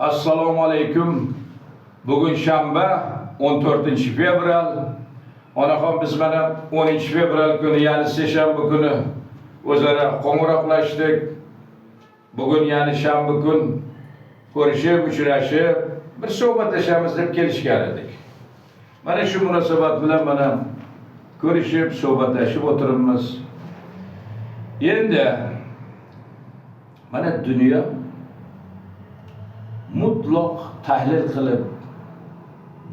Assalomu alaykum. Bugun shanba 14-fevral. Onaxon biz mana 10-fevral kuni, ya'ni seshanba kuni o'zaro qo'ng'iroqlashdik. Bugun ya'ni shanba kun ko'rishib, uchrashib, bir suhbatlashamiz deb kelishgan edik. Mana shu munosabat bilan mana ko'rishib, suhbatlashib o'tiribmiz. Endi mana dunyo mutlaq tahlil qilib,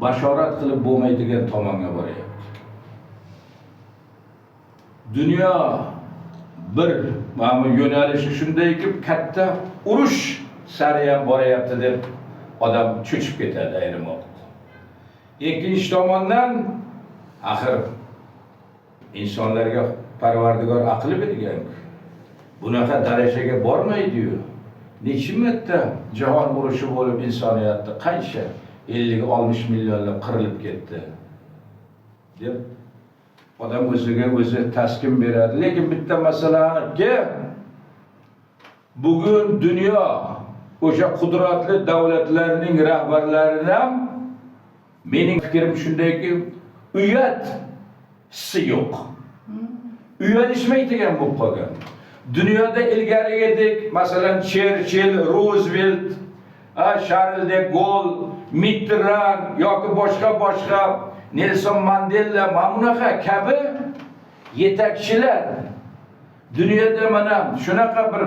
bashorat qilib bo'lmaydigan tomonga boryapti. Dunyo bir mana yo'nalishi shundayki, katta urush sari ham boryapti deb odam cho'chib ketadi ayrim vaqt. Ikkinchi tomondan axir insonlarga Parvardigor aql bergan. Bunaqa darajaga bormaydi-yu. Necha marta jahon urushi bo'lib insoniyatda qancha 50-60 millionlab qirilib ketdi deb odam o'ziga o'zi taskin beradi. Lekin bitta masala aniqki, bugun dunyo o'sha qudratli davlatlarning rahbarlarining ham mening fikrim shundayki, uyat hissi yo'q. Uyalishmaydigan bo'lib qolgan. Dunyoda ilgarigidek, masalan, Churchill, Roosevelt, Charles de Gaulle, Mitterrand yoki boshqa Nelson Mandela bunaqa kabi yetakchilar dunyoda mana shunaqa bir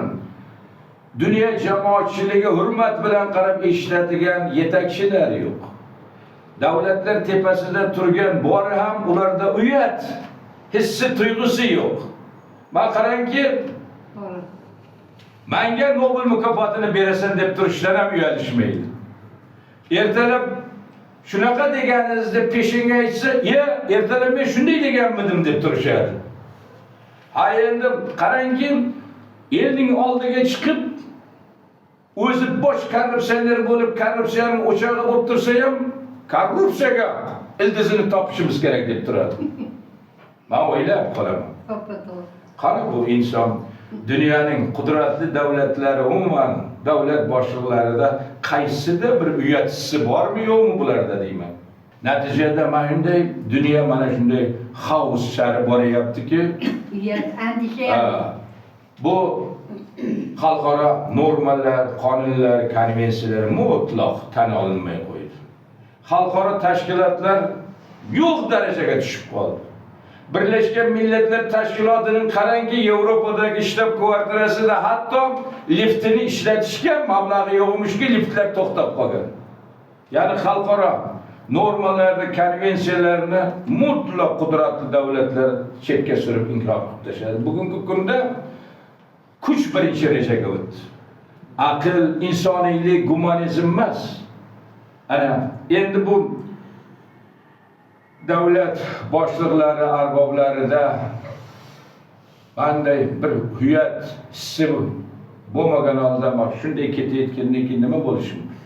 dunyo jamoatchiligi hurmat bilan qarab eshitadigan yetakchilar yo'q. Davlatlar tepasida turgan bori ham ularda uyat hissi, tuyg'usi yo'q. Ma qarangki, menga Nobel mukofotini berasan deb turishdan ham uyalishmaydi. Ertalab shunaqa deganingizni peshinga aytsa, ertalab men shunday deganmidim deb turishadi. Ha endi qarangki, elning oldiga chiqib, o'zi bosh korrupsioner bo'lib, korrupsiyaning o'chog'i bo'lib tursa ham, korrupsiyaga ildizini topishimiz kerak deb turadi. Men o'ylab qolaman. Qani bu inson dunyoning qudratli davlatlari, umuman davlat boshliqlarida qaysida bir uyatisi bormi yo'qmi bularda deyman. Natijada mana shunday dunyo mana shunday xavf sari boryaptiki, uyat, andisha. Bu xalqaro normalar, qonunlar, konvensiyalar mutlaq tan olinmay qo'ydi. Xalqaro tashkilotlar yo'q darajaga tushib qoldi. Birlashgan Millatlar Tashkilotining qarangki, Yevropadagi shtab kvartirasida hatto liftini ishlatishga mablag'i yo'qmishki, liftlar to'xtab qolgan. Ya'ni xalqaro normalarni, konvensiyalarni mutlaq qudratli davlatlar chetga surib inkor qilib tashladi. Bugungi kunda kuch birinchi rejaga o'tdi. Aql, insoniylik, gumanizm emas. Ana endi bu davlat boshliqlari, arboblarida qanday bir uyat hissi bo'lmagan holda shunday ketayotgandan keyin nima bo'lishi mumkin?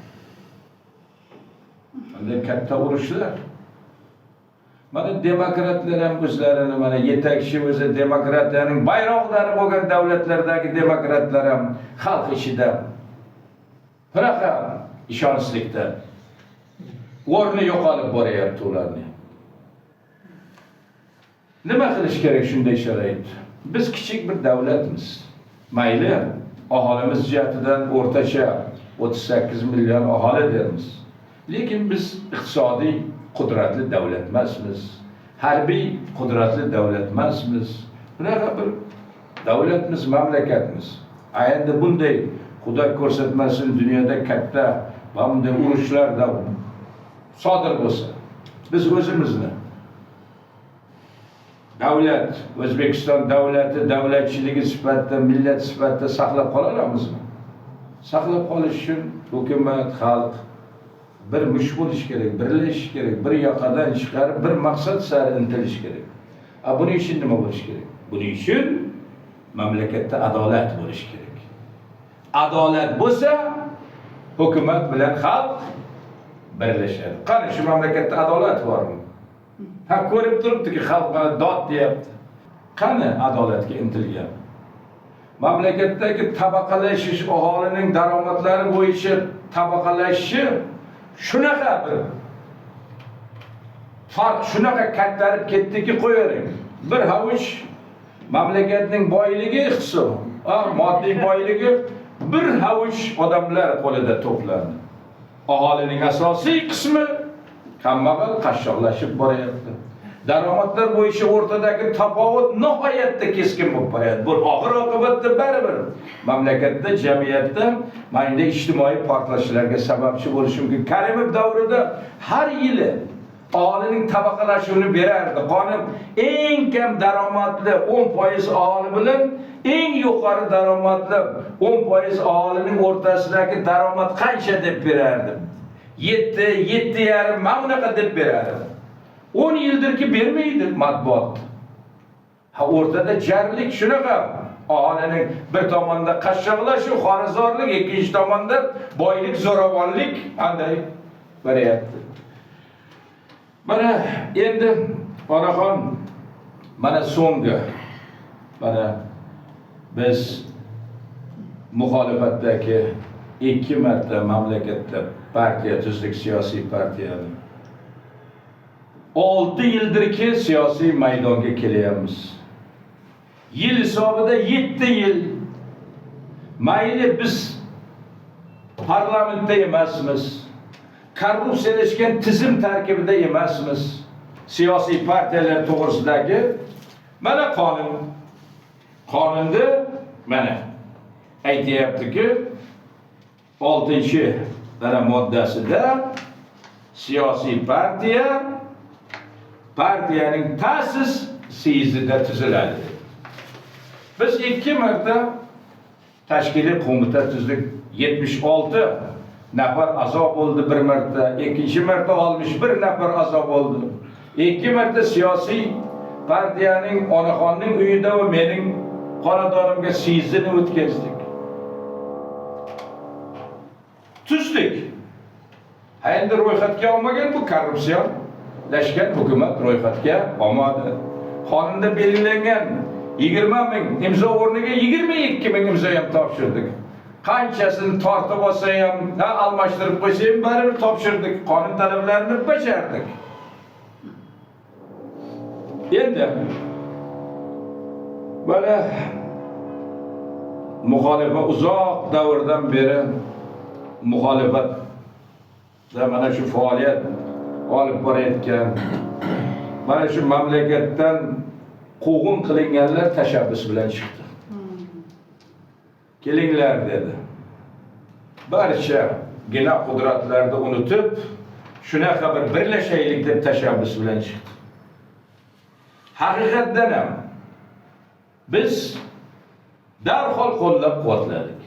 Qanday katta urushlar. Mana demokratlar ham o'zlarini, mana yetakchi o'zi demokratiyaning bayroqlari bo'lgan davlatlardagi demokratlar ham xalq ichida bunaqa ishonchlikda o'rni yo'qolib boryapti ularning. Nima qilish kerak shunday sharoit? Biz kichik bir davlatmiz. Mayli, aholimiz jihatidan o'rtacha 38 million aholi dermiz. Lekin biz iqtisodiy qudratli davlat emasmiz. Harbiy qudratli davlat emasmiz. Bunaqa bir davlatmiz, mamlakatmiz. Endi bunday Xudo ko'rsatmasin dunyoda katta bunday urushlar sodir bo'lsa, biz o'zimizni davlat, O'zbekiston davlati davlatchiligi sifatida, millat sifatida saqlab qola olamizmi? Saqlab qolish uchun hukumat, xalq bir mush bo'lish kerak, birlashish kerak, bir yoqadan chiqarib bir maqsad sari intilish kerak. Buning uchun nima bo'lish kerak? Buning uchun mamlakatda adolat bo'lish kerak. Adolat bo'lsa, hukumat bilan xalq birlashadi. Qani shu mamlakatda adolat bormi? Ha, ko'rib turibdiki, xalq mana dod deyapti. Qani adolatga intilgan? mamlakatdagi tabaqalashish, aholining daromadlari bo'yicha tabaqalashishi shunaqa bir farq shunaqa kattarib ketdiki, qo'yavering. Bir havuch mamlakatning boyligi hisob, moddiy boyligi bir havuch odamlar qo'lida to'plandi. Aholining asosiy qismi kambag'al, qashshoqlashib boryapti. Daromadlar bo'yicha o'rtadagi tafovut nihoyatda keskin bo'lib boryapti. Bu oxir oqibatda baribir mamlakatda, jamiyatda mana ijtimoiy portlashlarga sababchi bo'lishi mumkin. Karimov davrida har yili aholining tabaqalashuvini berardi. Qonun eng kam daromadli 10% aholi bilan eng yuqori daromadli 10% aholining o'rtasidagi daromad qancha deb berardi. 7,5 mana bunaqa deb berardi. 10 yildirki bermaydi matbuot. O'rtada jarlik shunaqa. Aholining bir tomonda qashshoqlashuv, xorizorlik, ikkinchi tomonda boylik, zo'ravonlik qanday beryapti. Mana endi onaxon mana so'nggi biz muxolifatdagi 2 marta mamlakatda partiya tuzdik, siyosiy partiyani 6 yildirki siyosiy maydonga kelyapmiz. Yil hisobida 7 yil. Mayli biz parlamentda emasmiz. Korrupsiyalashgan tizim tarkibida emasmiz. Siyosiy partiyalar to'g'risidagi mana qonunda mana aytayaptiki 6-moddasida siyosiy partiyaning ta'sis siyozida tuziladi. Biz 2 marta tashkiliy qo'mita tuzdik. 76 nafar a'zo bo'ldi bir marta, ikkinchi marta 61 nafar a'zo bo'ldi. 2 marta siyosiy partiyaning onaxonning uyida va mening xonadonimga sizni o'tkazdik. Tuzdik. Endi ro'yxatga olmagan bu korrupsion lashkar hukumat ro'yxatga olmadi. Qonunda belgilangan 20 ming imzo o'rniga 22 ming imzo ham topshirdik. Qanchasini tortib olsa ham, almashtirib qo'ysa ham baribir topshirdik. Qonun talablarini bajardik. Endi mana muxolifat uzoq davrdan beri muxolifatda mana shu faoliyat olib borayotgan, mana shu mamlakatdan quvg'in qilinganlar tashabbus bilan chiqdi. Kelinglar dedi. Barcha gina qudratlarni unutib, shunaqa bir birlashaylik deb tashabbus bilan chiqdi. Haqiqatdan ham biz darhol qo'llab-quvvatladik.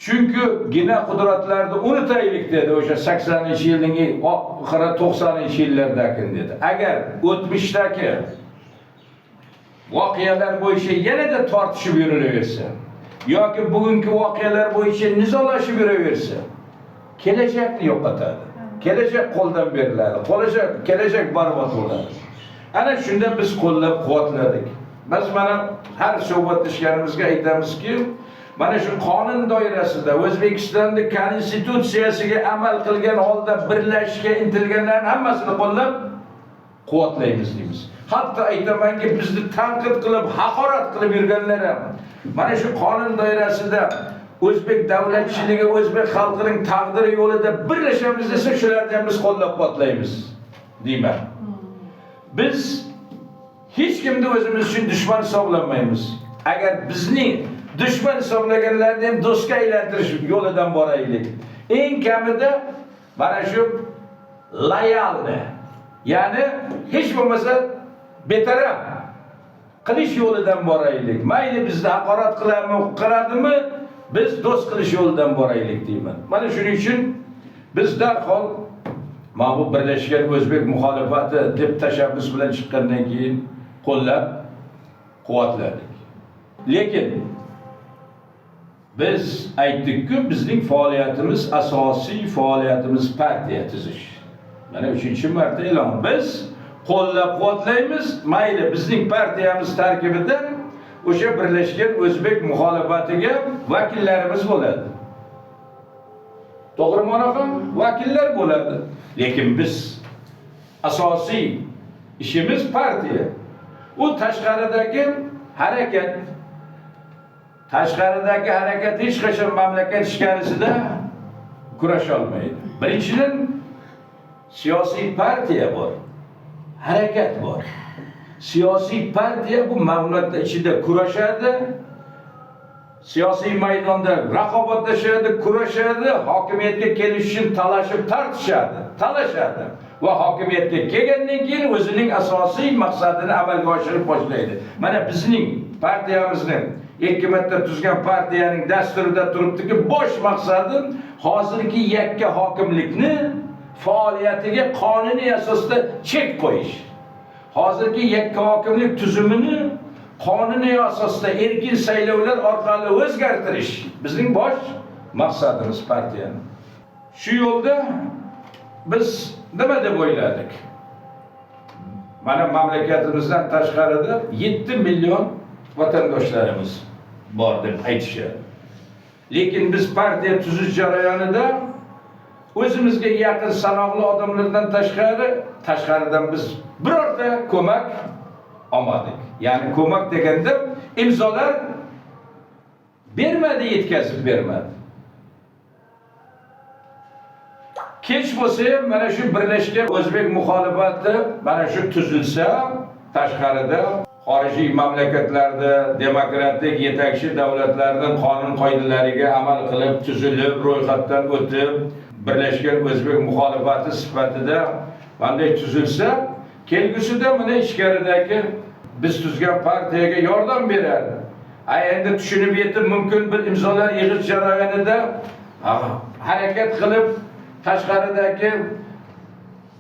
Chunki gina qudratlarni unutaylik dedi o'sha 80-yilning oxiri 90-yillardagi dedi. Agar o'tmishdagi voqealar bo'yicha yanada tortishib yurilaversa yoki bugungi voqealar bo'yicha nizolashib yuraversa, kelajakni yo'qotadi. Kelajak qo'ldan beriladi. Kelajak barbod bo'ladi. Ana shunda biz qo'llab-quvvatladik. Biz mana har suhbatlashganimizga aytamizki, mana shu qonun doirasida O'zbekistonning konstitutsiyasiga amal qilgan holda birlashishga intilganlarning hammasini qo'llab-quvvatlaymiz deymiz. Hatto aytamanki, bizni tanqid qilib, haqorat qilib yurganlar ham mana shu qonun doirasida O'zbek davlatchiligi, O'zbek xalqining taqdiri yo'lida birlashamiz desa, shularni ham biz qo'llab-quvvatlaymiz deyman. Biz hech kimni o'zimiz uchun dushman hisoblamaymiz. Agar bizning dushman hisoblaganlarni ham do'stga aylantirish yo'lidan boraylik. Eng kamida mana shu loyalni, ya'ni hech bo'lmasa betaraf qilish yo'lidan boraylik. Mayli bizni haqorat qiladimi, biz do'st qilish yo'lidan boraylik deyman. Mana shuning uchun biz darhol mana bu birlashgan o'zbek muxolifati deb tashabbus bilan chiqqandan keyin qo'llab-quvvatladik. Lekin biz aytdik-ku, bizning faoliyatimiz, asosiy faoliyatimiz partiya tuzish. Mana 3-marta e'lon. Biz qo'llab-quvvatlaymiz, mayli bizning partiyamiz tarkibidan o'sha birlashgan o'zbek muxolifatiga vakillarimiz bo'ladi. To'g'rimi onaxon? Vakillar bo'ladi. Lekin biz asosiy ishimiz partiya. U tashqaridagi harakat hech qachon mamlakat ichkarisida kurasha olmaydi. Birinchidan siyosiy partiya bor, harakat bor. Siyosiy partiya bu mamlakat ichida kurashadi, siyosiy maydonda raqobatlashadi, kurashadi, hokimiyatga kelish uchun talashadi va hokimiyatga kelgandan keyin o'zining asosiy maqsadini amalga oshirib boshlaydi. Mana bizning partiyamizning ikki marta tuzgan partiyaning dasturida turibdiki, bosh maqsadi hozirgi yakka hokimlikni faoliyatiga qonuniy asosda chek qo'yish. Hozirgi yakka hokimlik tuzumini qonuniy asosda erkin saylovlar orqali o'zgartirish bizning bosh maqsadimiz partiyaning. Shu yo'lda biz nima deb o'yladik? Mana mamlakatimizdan tashqarida 7 million vatandoshlarimiz bor deb aytishadi. Lekin biz partiya tuzish jarayonida o'zimizga yaqin sanoqli odamlardan tashqaridan biz birorta ko'mak olmadik. Ya'ni ko'mak deganda imzolar bermadi, yetkazib bermadi. Kech bo'lsa ham mana shu birlashgan o'zbek muxolifati mana shu tuzilsa, tashqarida xorijiy mamlakatlarda demokratik yetakchi davlatlarning qonun qoidalariga amal qilib, tuzilib, ro'yxatdan o'tib, birlashgan o'zbek muxolifati sifatida qanday tuzilsa, kelgusida mana ichkaridagi biz tuzgan partiyaga yordam beradi. Endi tushunib yetib mumkin bir imzolar yig'ish jarayonida harakat qilib tashqaridagi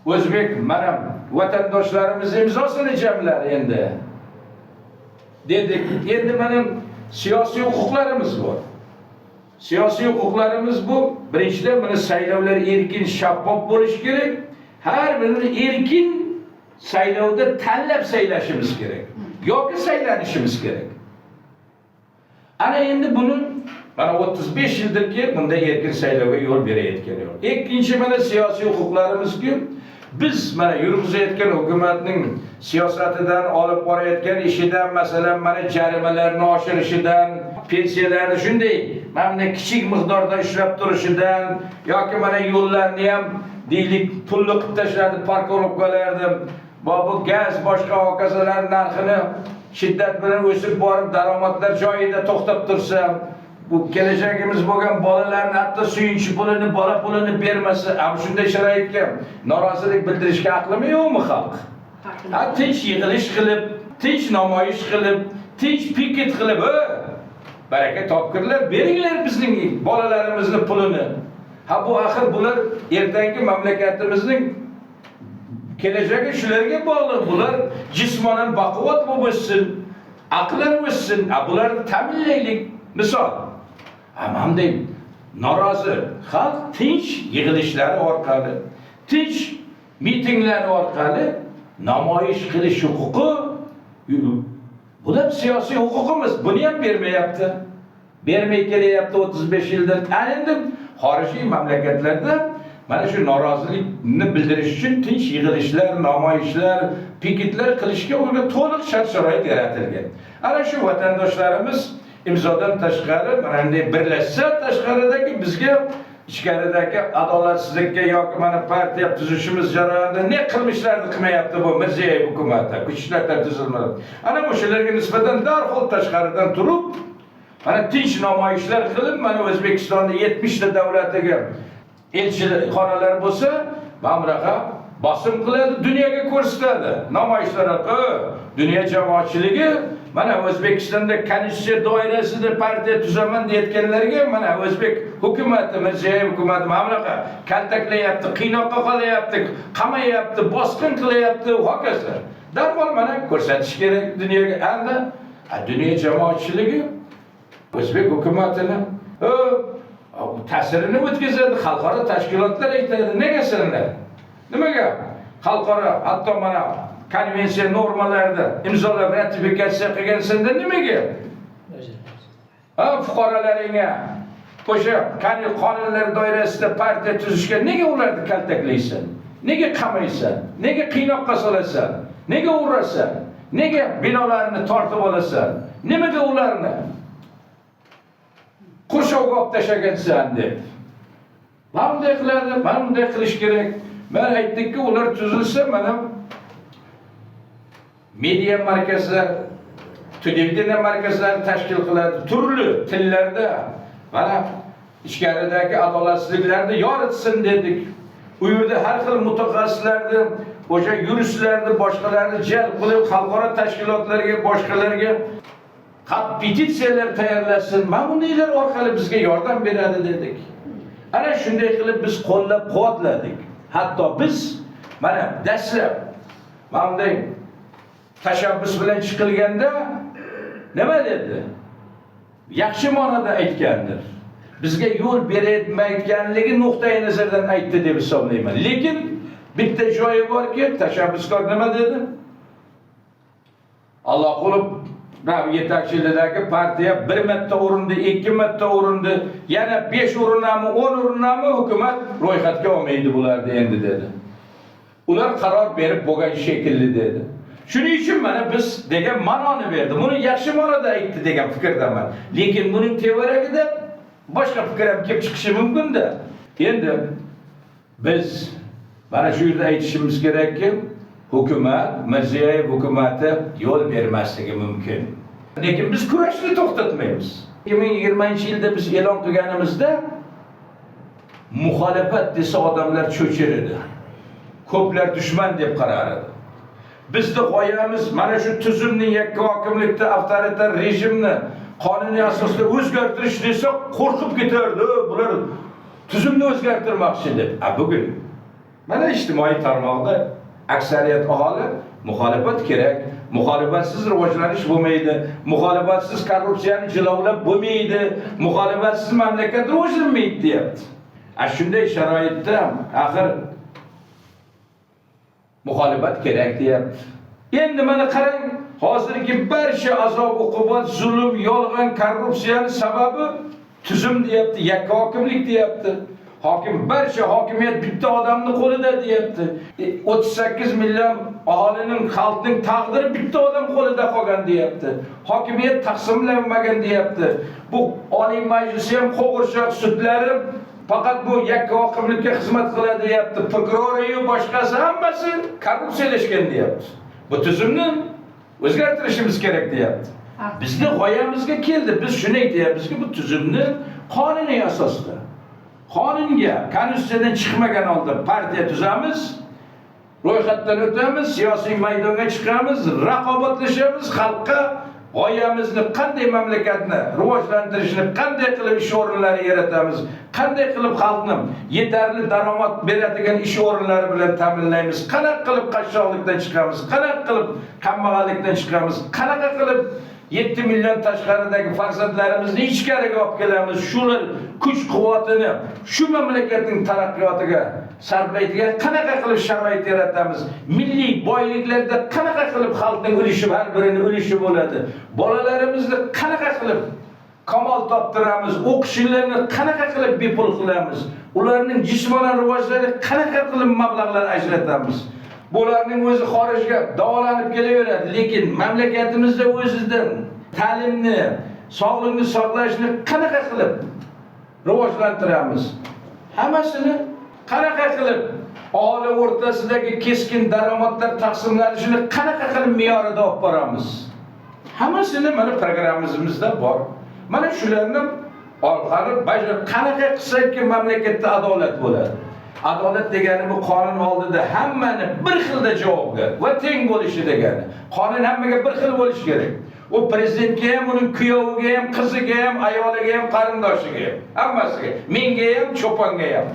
o'zbek mana vatandoshlarimiz imzosini jamlar endi. Dedik, endi mana siyosiy huquqlarimiz bor. Siyosiy huquqlarimiz bu, birinchidan mana saylovlar erkin, shaffof bo'lishi kerak. Har birini erkin saylovda tanlab saylashimiz kerak yoki saylanishimiz kerak. Ana endi buni mana 35 yildirki bunda erkin saylovga yo'l berayotgan yo'q. Ikkinchi mana siyosiy huquqlarimizki biz mana yurgizayotgan hukumatning siyosatidan olib borayotgan ishidan, masalan mana jarimalarni oshirishidan, pensiyalarni shunday mana kichik miqdorda ushlab turishidan yoki mana yo'llarni ham deylik pulli qilib tashladi parkovkalarni, bu gaz boshqa hokazalar narxini shiddat bilan o'sib borib daromadlar joyida to'xtab tursa, bu kelajagimiz bo'lgan bolalarni hatto suyunchi pulini, bola pulini bermasa, ham shunday sharoitga norozilik bildirishga aqlimi yo'qmi xalq? Tinch yig'ilish qilib, tinch namoyish qilib, tinch piket qilib, baraka topkirlar beringlar bizning bolalarimizni pulini. Bu axir bular ertangi mamlakatimizning kelajagi shularga bog'liq. Bular jismonan baquvvat bo'lib o'ssin, aqlan o'ssin. Bularni ta'minlaylik. Misol, hamday norozi xalq tinch yig'ilishlari orqali, tinch mitinglar orqali namoyish qilish huquqi, bular siyosiy huquqimiz. Buni ham bermayapti. Bermay kelyapti 35 yildan. Endi xorijiy mamlakatlarda mana shu norozilikni bildirish uchun tinch yig'ilishlar, namoyishlar, piketlar qilishga ularga to'liq shart-sharoit yaratilgan. Ana shu vatandoshlarimiz imzodan tashqari mana bunday birlashsa, tashqaridagi bizga ichkaridagi adolatsizlikka yoki mana partiya tuzishimiz jarayonida ne qilmishlarni qilmayapti bu Mirziyoyev hukumati, kuch ishlar tuzilmadi. Ana o'shalarga nisbatan darhol tashqaridan turib, mana tinch namoyishlar qilib, mana O'zbekistonda 70 ta davlatiga elchixonalar bo'lsa, mamlaqa bosim qiladi, dunyoga ko'rsatadi. Namoyishlar orqali dunyo jamoatchiligi mana O'zbekistonda konstitutsiya doirasida partiya tuzaman deyotganlarga mana O'zbek hukumati, Mirziyoyev hukumati mamlaqa kaltaklayapti, qiynoqqa qolyapti, qamayapti, bosqin qilyapti, hokazo. Darhol mana ko'rsatish kerak dunyoga. Endi dunyo jamoatchiligi O'zbek hukumatini ta'sirini o'tkazadi, xalqaro tashkilotlar aytadi, nega sinlar? Nimaga? Xalqaro, hatto mana konvensiya normalarida imzolab ratifikatsiya qilgansanda nimaga? Ha, fuqarolaringga o'sha qonunlar doirasida partiya tuzishga nega ularni kaltaklaysan? Nega qamaysan? Nega qiynoqqa solasan? Nega urasan? Nega binolarni tortib olasan? Nimaga ularni qurshovga olib tashlagansan deb. Mana bunday qiladi, mana bunday qilish kerak. Men aytdikki, ular tuzilsa, mana media markazlar, televideniya markazlari tashkil qiladi, turli tillarda. Mana ichkaridagi adolatsizliklarni yoritsin dedik. U yerda har xil mutaxassislarni, o'sha yuristlarni, boshqalarni jalb qilib, xalqaro tashkilotlarga, boshqalarga petitsiyalar tayyorlasin. Mana bundaylar orqali bizga yordam beradi dedik. Ana shunday qilib biz qo'llab-quvvatladik. Hatto biz mana dastlab mana bunday tashabbus bilan chiqilganda nima dedi? Yaxshi ma'noda aytgandir. Bizga yo'l bermayotganligi nuqtai nazardan aytdi deb hisoblayman. Lekin bitta joyi borki, tashabbuskor nima dedi? Alloh qilib yetakchiligidagi partiya 1 marta o'rindi, 2 marta o'rindi, yana 5 o'rinami, 10 o'rinami hukumat ro'yxatga olmaydi bularni endi dedi. Ular qaror berib bo'lgan shekilli dedi. Shuning uchun mana biz degan ma'noni berdi. Buni yaxshi ma'noda aytdi degan fikrdaman. Lekin buning tevaragida boshqa fikr ham kelib chiqishi mumkin-da. Endi biz mana shu yerda aytishimiz kerakki, hukumat, Mirziyoyev hukumati yo'l bermasligi mumkin. Lekin biz kurashni to'xtatmaymiz. 2020-yilda biz e'lon qilganimizda muxolifat desa odamlar cho'chiradi. Ko'plar dushman deb qarardi. Bizning g'oyamiz mana shu tuzumni, yakka hokimlikda avtoritar rejimni qonuniy asosda o'zgartirish desa qo'rqib ketardi. Bular tuzumni o'zgartirmoqchi deb. Bugun mana ijtimoiy tarmoqda aksariyat aholi muxolifat kerak, muxolifatsiz rivojlanish bo'lmaydi, muxolifatsiz korrupsiyani jilovlab bo'lmaydi, muxolifatsiz mamlakat rivojlanmaydi deyapti. Shunday sharoitda axir muxolifat kerak deyapti. Endi mana qarang, hozirgi barcha azob, uqubat, zulm, yolg'on, korrupsiyaning sababi tuzum deyapti, yakka hokimlik deyapti. Hokim barcha hokimiyat bitta odamning qo'lida deyapti. 38 million aholining, xalqning taqdiri bitta odam qo'lida qolgan deyapti. Hokimiyat taqsimlanmagan deyapti. Bu Oliy Majlisi ham qo'g'irchoq, sudlari faqat bu yakka hokimlikka xizmat qiladi deyapti. Prokuroriyu boshqasi hammasi korrupsiyalashgan deyapti. Bu tuzumni o'zgartirishimiz kerak deyapti. Bizning g'oyamizga keldi. Biz shuni aytyapmizki, bu tuzumni qonuniy asosda, qonunga, konstitutsiyadan chiqmagan holda partiya tuzamiz, ro'yxatdan o'tamiz, siyosiy maydonga chiqamiz, raqobatlashamiz, xalqqa g'oyamizni, qanday mamlakatni rivojlantirishni, qanday qilib ish o'rinlari yaratamiz, qanday qilib xalqni yetarli daromad beradigan ish o'rinlari bilan ta'minlaymiz, qanaqa qilib qashshoqlikdan chiqamiz, qanaqa qilib kambag'allikdan chiqamiz, qanaqa qilib 7 million tashqaridagi farzandlarimizni ichkariga olib kelamiz, shular kuch-quvvatini shu mamlakatning taraqqiyotiga sarflaydigan qanaqa qilib sharoit yaratamiz, milliy boyliklarda qanaqa qilib xalqning ulushi, har birining ulushi bo'ladi, bolalarimizni qanaqa qilib kamol toptiramiz, o'qishlarni qanaqa qilib bepul qilamiz, ularning jismonan rivojlariga qanaqa qilib mablag'lar ajratamiz. Bularning o'zi xorijga davolanib kelaveradi, lekin mamlakatimizda o'zidan ta'limni, sog'liqni saqlashni qanaqa qilib rivojlantiramiz? Hammasini qanaqa qilib aholi o'rtasidagi keskin daromadlar taqsimlanishini qanaqa qilib me'yorida olib boramiz? Hammasini mana programmamizda bor. Mana shularni orqali qanaqa qilsakki mamlakatda adolat bo'ladi? Adolat degani bu qonun oldida hammani bir xilda javobgar va teng bo'lishi degani. Qonun hammaga bir xil bo'lishi kerak. U prezidentga ham, uning kuyoviga ham, qiziga ham, ayoliga ham, qarindoshiga ham, hammasiga, menga ham, cho'ponga ham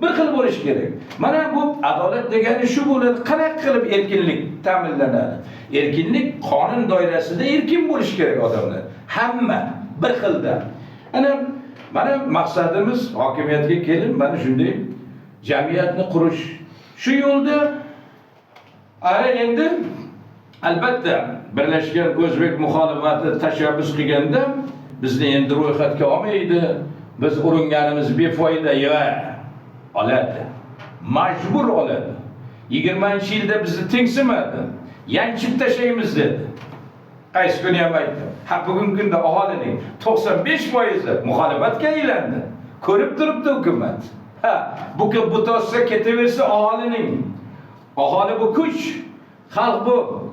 bir xil bo'lishi kerak. Mana bu adolat degani shu bo'ladi. Qanaqa qilib erkinlik ta'minlanadi? Erkinlik qonun doirasida erkin bo'lishi kerak odamlar. Hamma bir xilda. Mana maqsadimiz hokimiyatga kelib, mana shunday jamiyatni qurish. Shu yo'lda Ana endi albatta Birlashgan O'zbek muxolifati tashabbus qilganda bizni endi ro'yxatga olmaydi. Biz uringanimiz befoyda oladi. Majbur oladi. 20-yilda bizni tengsimadi. Yanchib tashlaymiz dedi. Qaysi kuni ham aytdim. Ha bugungi kunda aholining 95% muxolifatga aylandi. Ko'rib turibdi hukumat. Ha, bu to'ssa ketaversa aholi bu kuch, xalq bu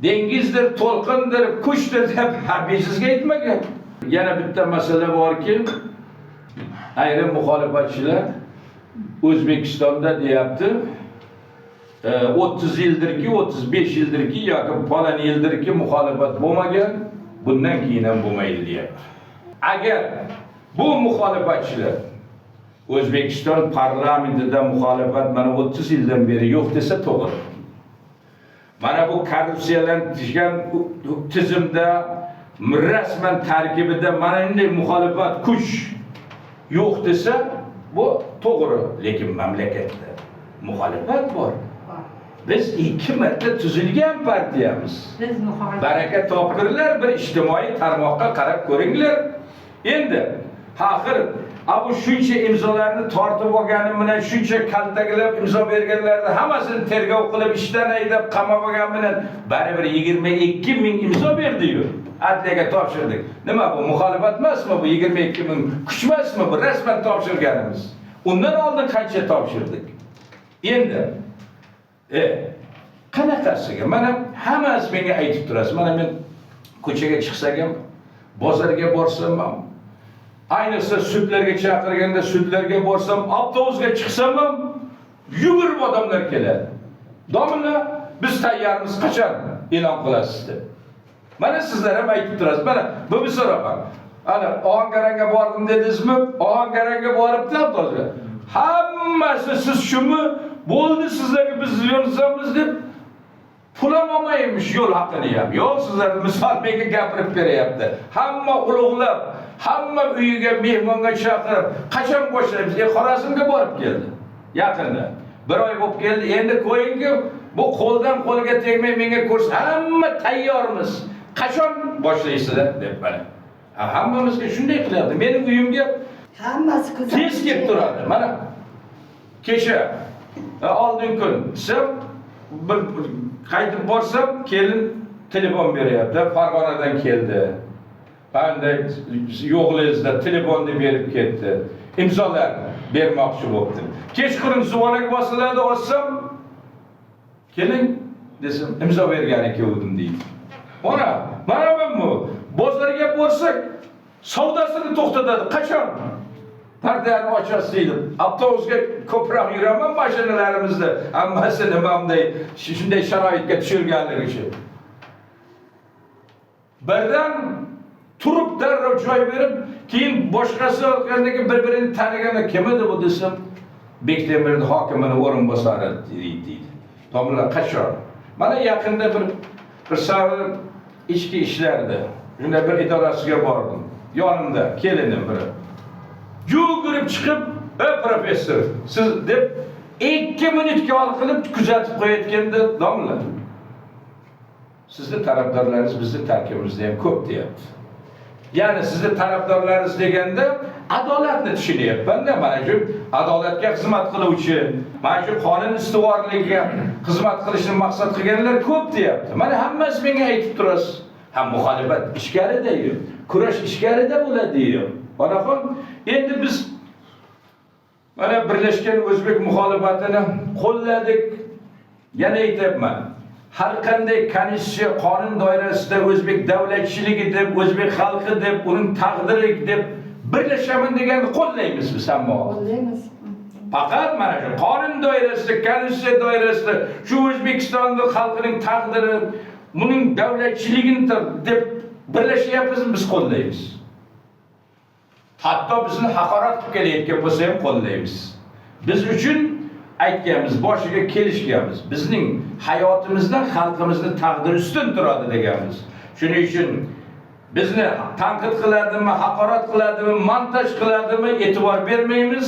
dengizdir, to'lqindir, kuchdir deb harbiysizga aytmagan. Yana bitta masala borki, ayrim muxolifatchilar O'zbekistonda deyapti, 30 yildirki, 35 yildirki yoki falan yildirki muxolifat bo'lmagan, bundan keyin ham bo'lmaydi deyapti. Agar bu muxolifatchilar O'zbekiston parlamentida muxolifat mana 30 yildan beri yo'q desa to'g'ri. Mana bu korrupsiyalangan tizimda rasman tarkibida mana bunday muxolifat kuch yo'q desa bu to'g'ri, lekin mamlakatda muxolifat bor. Biz 2 marta tuzilgan partiyamiz. Biz muxolifat. Baraka topqirlar, bir ijtimoiy tarmoqqa qarab ko'ringlar. Endi axir bu shuncha imzolarni tortib olganim bilan shuncha kaltaklab imzo berganlarni hammasini tergov qilib ishdan haydab qamab olgan bilan baribir 22 ming imzo berdi-yu. Adliyaga topshirdik. Nima bu muxolifat emasmi bu 22 ming? Kuch emasmi bu rasman topshirganimiz? Undan oldin qancha topshirdik? Endi qanaqasiga? Mana hammasi menga aytib turasiz. Mana men ko'chaga chiqsam ham, bozorga borsam ham, ayniqsa sudlarga chaqirganda sudlarga borsam, avtobusga chiqsam ham yugurib odamlar keladi. Domla, biz tayyormiz, qachon e'lon qilasiz deb. Mana sizlar ham aytib turasiz. Mana bu bir so'roq. Ana Ohangaronga bordim dedingizmi? Ohangaronga boribdi avtobusga. Hammasi siz shumi? Bo'ldi sizlarga biz yo'lsamiz deb pul olmaymiz yo'l haqini ham. Yo'q, sizlar misol menga gapirib beryapti. Hamma ulug'lab, hamma uyiga mehmonga chaqirib, qachon boshlaymiz? Xorazmga borib keldi. Yaqinda. 1 oy bo'lib keldi. Endi qo'yingki, bu qo'ldan qo'lga tegmay menga ko'rsa, hamma tayyormiz. Qachon boshlaysizlar deb mana. Hammamizga shunday qilyapti. Mening uyimga Hammasi tez kelib turadi. Mana kecha oldin kun sim bir qaytib borsam, kelin telefon beryapti. Farg'onadan keldi. Qanday yo'g'ingizda telefonni berib ketdi. Imzolar bermoqchi bo'ldi. Kechqurun suvonaga bosiladi, olsam, keling desam, imzo bergan ekandim deydi. Mana bu bozorga borsak, savdosini to'xtatadi. Qachon? Pardani ochasiz deydi. Avtobusga ko'proq yuraman mashinalarimizda. Hammasi nimamday shunday sharoitga tushirganligi uchun. Birdan turib darrov joy berib, keyin boshqasi olgandan bir-birini taniganda kim edi bu desam, Bektemirning hokimining o'rinbosari deydi. Tomlar qachon? Mana yaqinda bir savol ichki ishlarda shunday bir idorasiga bordim. Yonimda kelinim biri. Yugurib chiqib, professor, siz deb 2 minutga ol qilib kuzatib qo'yayotganda domlar. Sizning tarafdorlaringiz bizning tarkibimizda ham ko'p deyapti. Ya'ni sizning tarafdorlaringiz deganda adolatni tushunyapman-da, mana shu adolatga xizmat qiluvchi, mana shu qonun ustuvorligiga xizmat qilishni maqsad qilganlar ko'p deyapti. Mana hammasi menga aytib turasiz. Ham muxolifat ichkarida, kurash ichkarida bo'ladi deydi. Onaxon, endi biz mana Birlashgan O'zbek muxolifatini qo'lladik. Yana aytayapman. Har qanday konstitutsiya qonun doirasida o'zbek davlatchiligi deb, o'zbek xalqi deb, uning taqdiri deb birlashaman deganda qo'llaymiz biz hamma. Qo'llaymiz. Faqat mana shu qonun doirasida, konstitutsiya doirasida shu O'zbekistonning xalqining taqdiri, uning davlatchiligini deb birlashyapmiz, biz qo'llaymiz. Hatto bizni haqorat qilib kelayotgan bo'lsa ham qo'llaymiz. Biz uchun aytganmiz, boshiga kelishganmiz. Bizning hayotimizdan xalqimizning taqdiri ustun turadi deganmiz. Shuning uchun bizni tanqid qiladimi, haqorat qiladimi, montaj qiladimi e'tibor bermaymiz.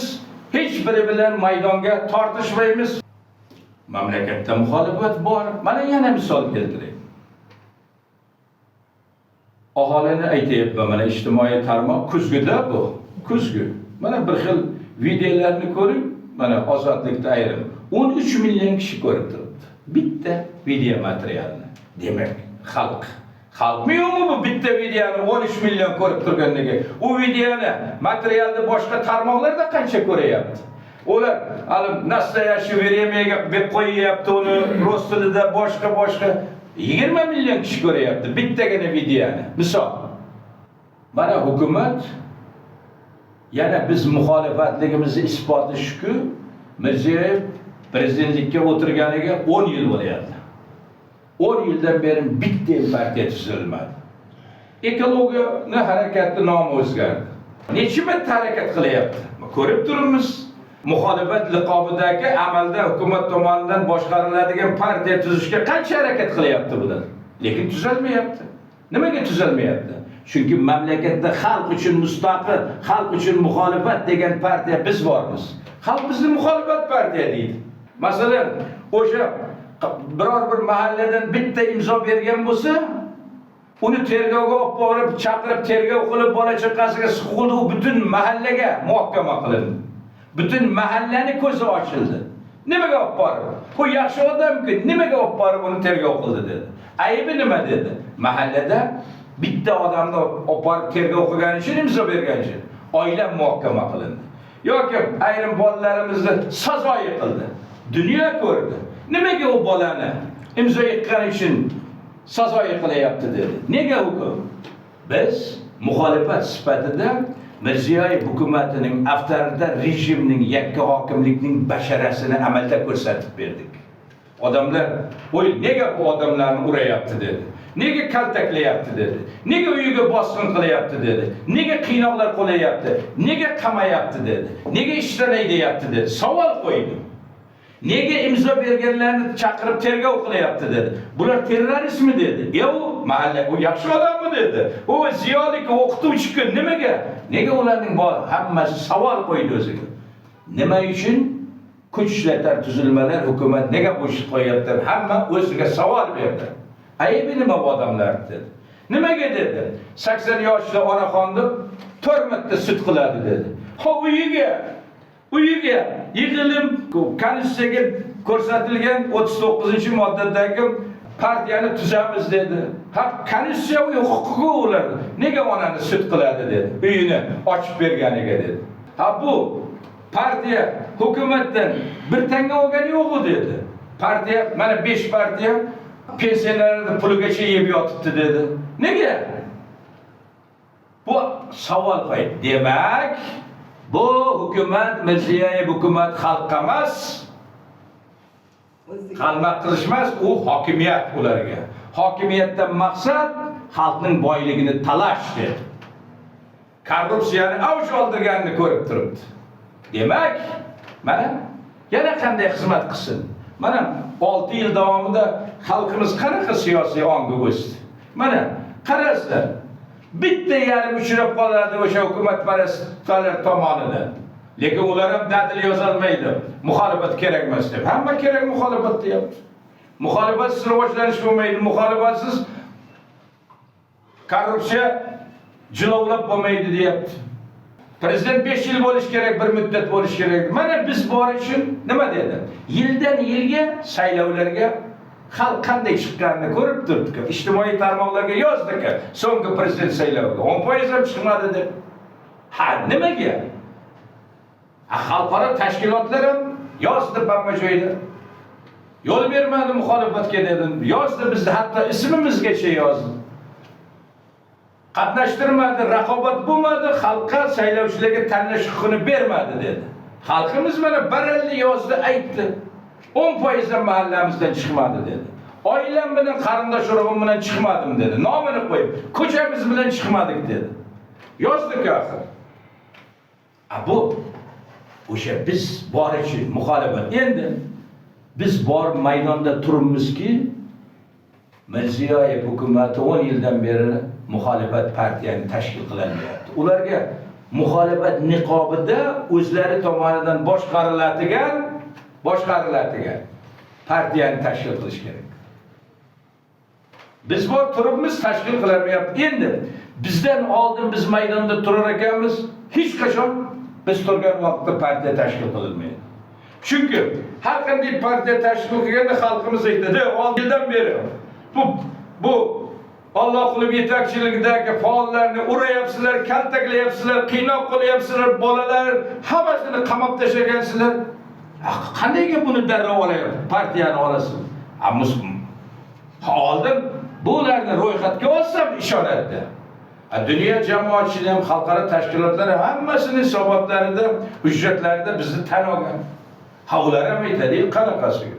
Hech biri bilan maydonga tortishmaymiz. Mamlakatda muxolifat bor. Mana yana misol keltiraylik. Aholini aytayapman, mana ijtimoiy tarmoq kuzgida bu. Kuzgi. Mana bir xil videolarni ko'ring, mana Ozodlikda ayrim 13 million kishi ko'rib turibdi. Bitta video materialni. Demak, xalqmi yo'qmi bu bitta videoni 13 million ko'rib turganligi? U videoni, materialni boshqa tarmoqlarda qancha ko'rayapti? Ular alim nastoящее времяga deb qo'yyapti uni rus tilida boshqa 20 million kishi ko'rayapti bittagina videoni. Misol. Mana hukumat yana biz muxolifatligimizni isboti shuki, Mirziyoyev prezidentlikka o'tirganiga 10 yil bo'lyapti. 10 yildan beri bitta partiya tuzilmadi. Ekologiyani harakati nomi o'zgardi. Necha marta harakat qilyapti? Ko'rib turibmiz. Muxolifat liqobidagi amalda hukumat tomonidan boshqariladigan partiya tuzishga qancha harakat qilyapti bular. Lekin tuzalmayapti. Nimaga tuzalmayapti? Chunki mamlakatda xalq uchun mustaqil, xalq uchun muxolifat degan partiya biz bormiz. Xalq bizni muxolifat partiya deydi. Masalan, o'sha biror bir mahalladan bitta imzo bergan bo'lsa, uni tergovga olib borib, chaqirib tergov qilib bola chaqasiga siqildi, u butun mahallaga muhokama qilindi. Butun mahallani ko'zi ochildi. Nimaga olib borib? Bu yaxshi odam-ku, nimaga olib borib uni tergov qildi dedi. Aybi nima dedi? Mahallada bitta odamni olib borib tergov qilgani uchun imzo bergani uchun oila muhokama qilindi. Yoki ayrim bolalarimizni sazo yiqildi. Dunyo ko'rdi. Nimaga u bolani imzo yiqqani uchun sazo yiqilyapti dedi. Nega hukum? Biz muxolifat sifatida Mirziyoyev hukumatining avtoritar rejimning yakka hokimlikning basharasini amalda ko'rsatib berdik. Odamlar, "Voy, nega bu odamlarni urayapti?" dedi. "Nega kaltaklayapti?" dedi. "Nega uyiga bosqin qilyapti?" dedi. "Nega qiynoqlar qo'yayapti? Nega qamayapti?" dedi. "Nega ishdan haydayapti?" dedi. Savol qo'ydi. "Nega imzo berganlarni chaqirib tergov qilyapti?" dedi. "Bular terroristmi?" dedi. "Yo'q, mahalla u yaxshi odammi?" dedi. "U ziyoli-ku, o'qituvchi-ku, nimaga?" Nega ularning bor hammasi savol qo'ydi o'ziga. Nima uchun kuch ishlatar tuzilmalar hukumat nega bo'shib qo'yapti? Hamma o'ziga savol berdi. Aybi nima bu odamlar dedi. Nimaga dedi? 80 yoshli onaxonni 4 marta sud qiladi dedi. Ha uyiga yig'ilim Konstitutsiyaga ko'rsatilgan 39-moddadagi partiyani tuzamiz dedi. Ha, Konstitutsiya huquqi ular. Nega onani sud qiladi dedi. Uyini ochib berganiga dedi. Ha, bu partiya hukumatdan bir tanga olgani yo'q dedi. Partiya mana 5 partiya pensiyalarni puligacha yeb yotibdi dedi. Nega? Bu savol qo'ydi. Demak, bu hukumat Mirziyoyev hukumat xalqqa emas, qalma qilishmas, u hokimiyat ularga. Hokimiyatdan maqsad xalqning boyligini talash dedi. Korrupsiyani avj oldirganini ko'rib turibdi. Demak, mana yana qanday xizmat qilsin? Mana 6 yil davomida xalqimiz qanaqa siyosiy ongga o'sdi. Mana qarasizlar, bitta yarim uchrab qoladi o'sha hukumatparastlar tomonidan. Lekin ular ham dadil yozolmaydi. Muxolifat kerak emas deb. Hamma kerak muxolifat deyapti. Muxolifatsiz rivojlanish bo'lmaydi. Muxolifatsiz korrupsiya jilovlab bo'lmaydi deyapti. Prezident 5 yil bo'lish kerak, bir muddat bo'lish kerak. Mana biz bor uchun nima dedi? Yildan yilga saylovlarga xalq qanday chiqqanini ko'rib turibdi. Ijtimoiy tarmoqlarga yozdik. So'nggi prezident sayloviga 10% ham chiqmadi deb. Ha, nimaga? Xalqaro tashkilotlar ham yozdi hamma joyda. Yo'l bermadi muxolifatga dedi. Yozdi, bizni hatto ismimizgacha yozdi. Qatnashtirmadi, raqobat bo'lmadi, xalqqa saylovchilarga tanlash huquqini bermadi dedi. Xalqimiz mana baralli yozdi, aytdi. 10% ham mahallamizdan chiqmadi dedi. Oilam bilan qarindosh urug'im bilan chiqmadim dedi. Nomini qo'yib, ko'chamiz bilan chiqmadik dedi. Yozdik axir. Bu o'sha biz bor uchun muxolifat. Endi biz bor maydonda turibmizki, Mirziyoyev hukumati 10 yildan beri muxolifat partiyani tashkil qilyapti. Ularga muxolifat niqobida o'zlari tomonidan boshqariladigan partiyani tashkil qilish kerak. Biz bor turibmiz, tashkil qilamayapmiz. Endi bizdan oldin biz maydonda turar ekanmiz, hech qachon biz turgan vaqtda partiya tashkil qilinmaydi. Chunki har qanday partiya tashkil qilganda xalqimiz aytadi, 6 yildan beri bu Alloh qilib yetakchiligidagi faollarni urayapsizlar, kaltaklayapsizlar, qiynoq qilyapsizlar, bolalar hammasini qamab tashlagansizlar. Qandayga buni darrov olayapti, partiyani olasiz? Oldin bularni ro'yxatga olsam ishonadi. Dunyo jamoatchiligi ham, xalqaro tashkilotlari hammasini hisobotlarida, hujjatlarida bizni tan olgan. Ular ham aytadi, qanaqasiga.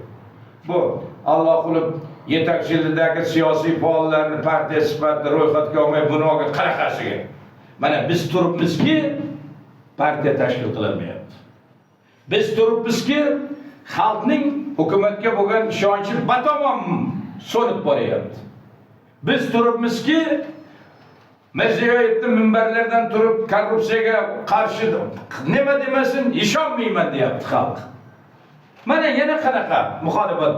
Bu Alloh qilib yetakchiligidagi siyosiy faollarni partiya sifatida ro'yxatga olmay buni olgan qanaqasiga. Mana biz turibmizki, partiya tashkil qilinmayapti. Biz turibmizki, xalqning hukumatga bo'lgan ishonchi batamom so'nib boryapti. Biz turibmizki, Mirziyoyevning minbarlardan turib korrupsiyaga qarshi nima demasin, ishonmayman deyapti xalq. Mana yana qanaqa muxolifat.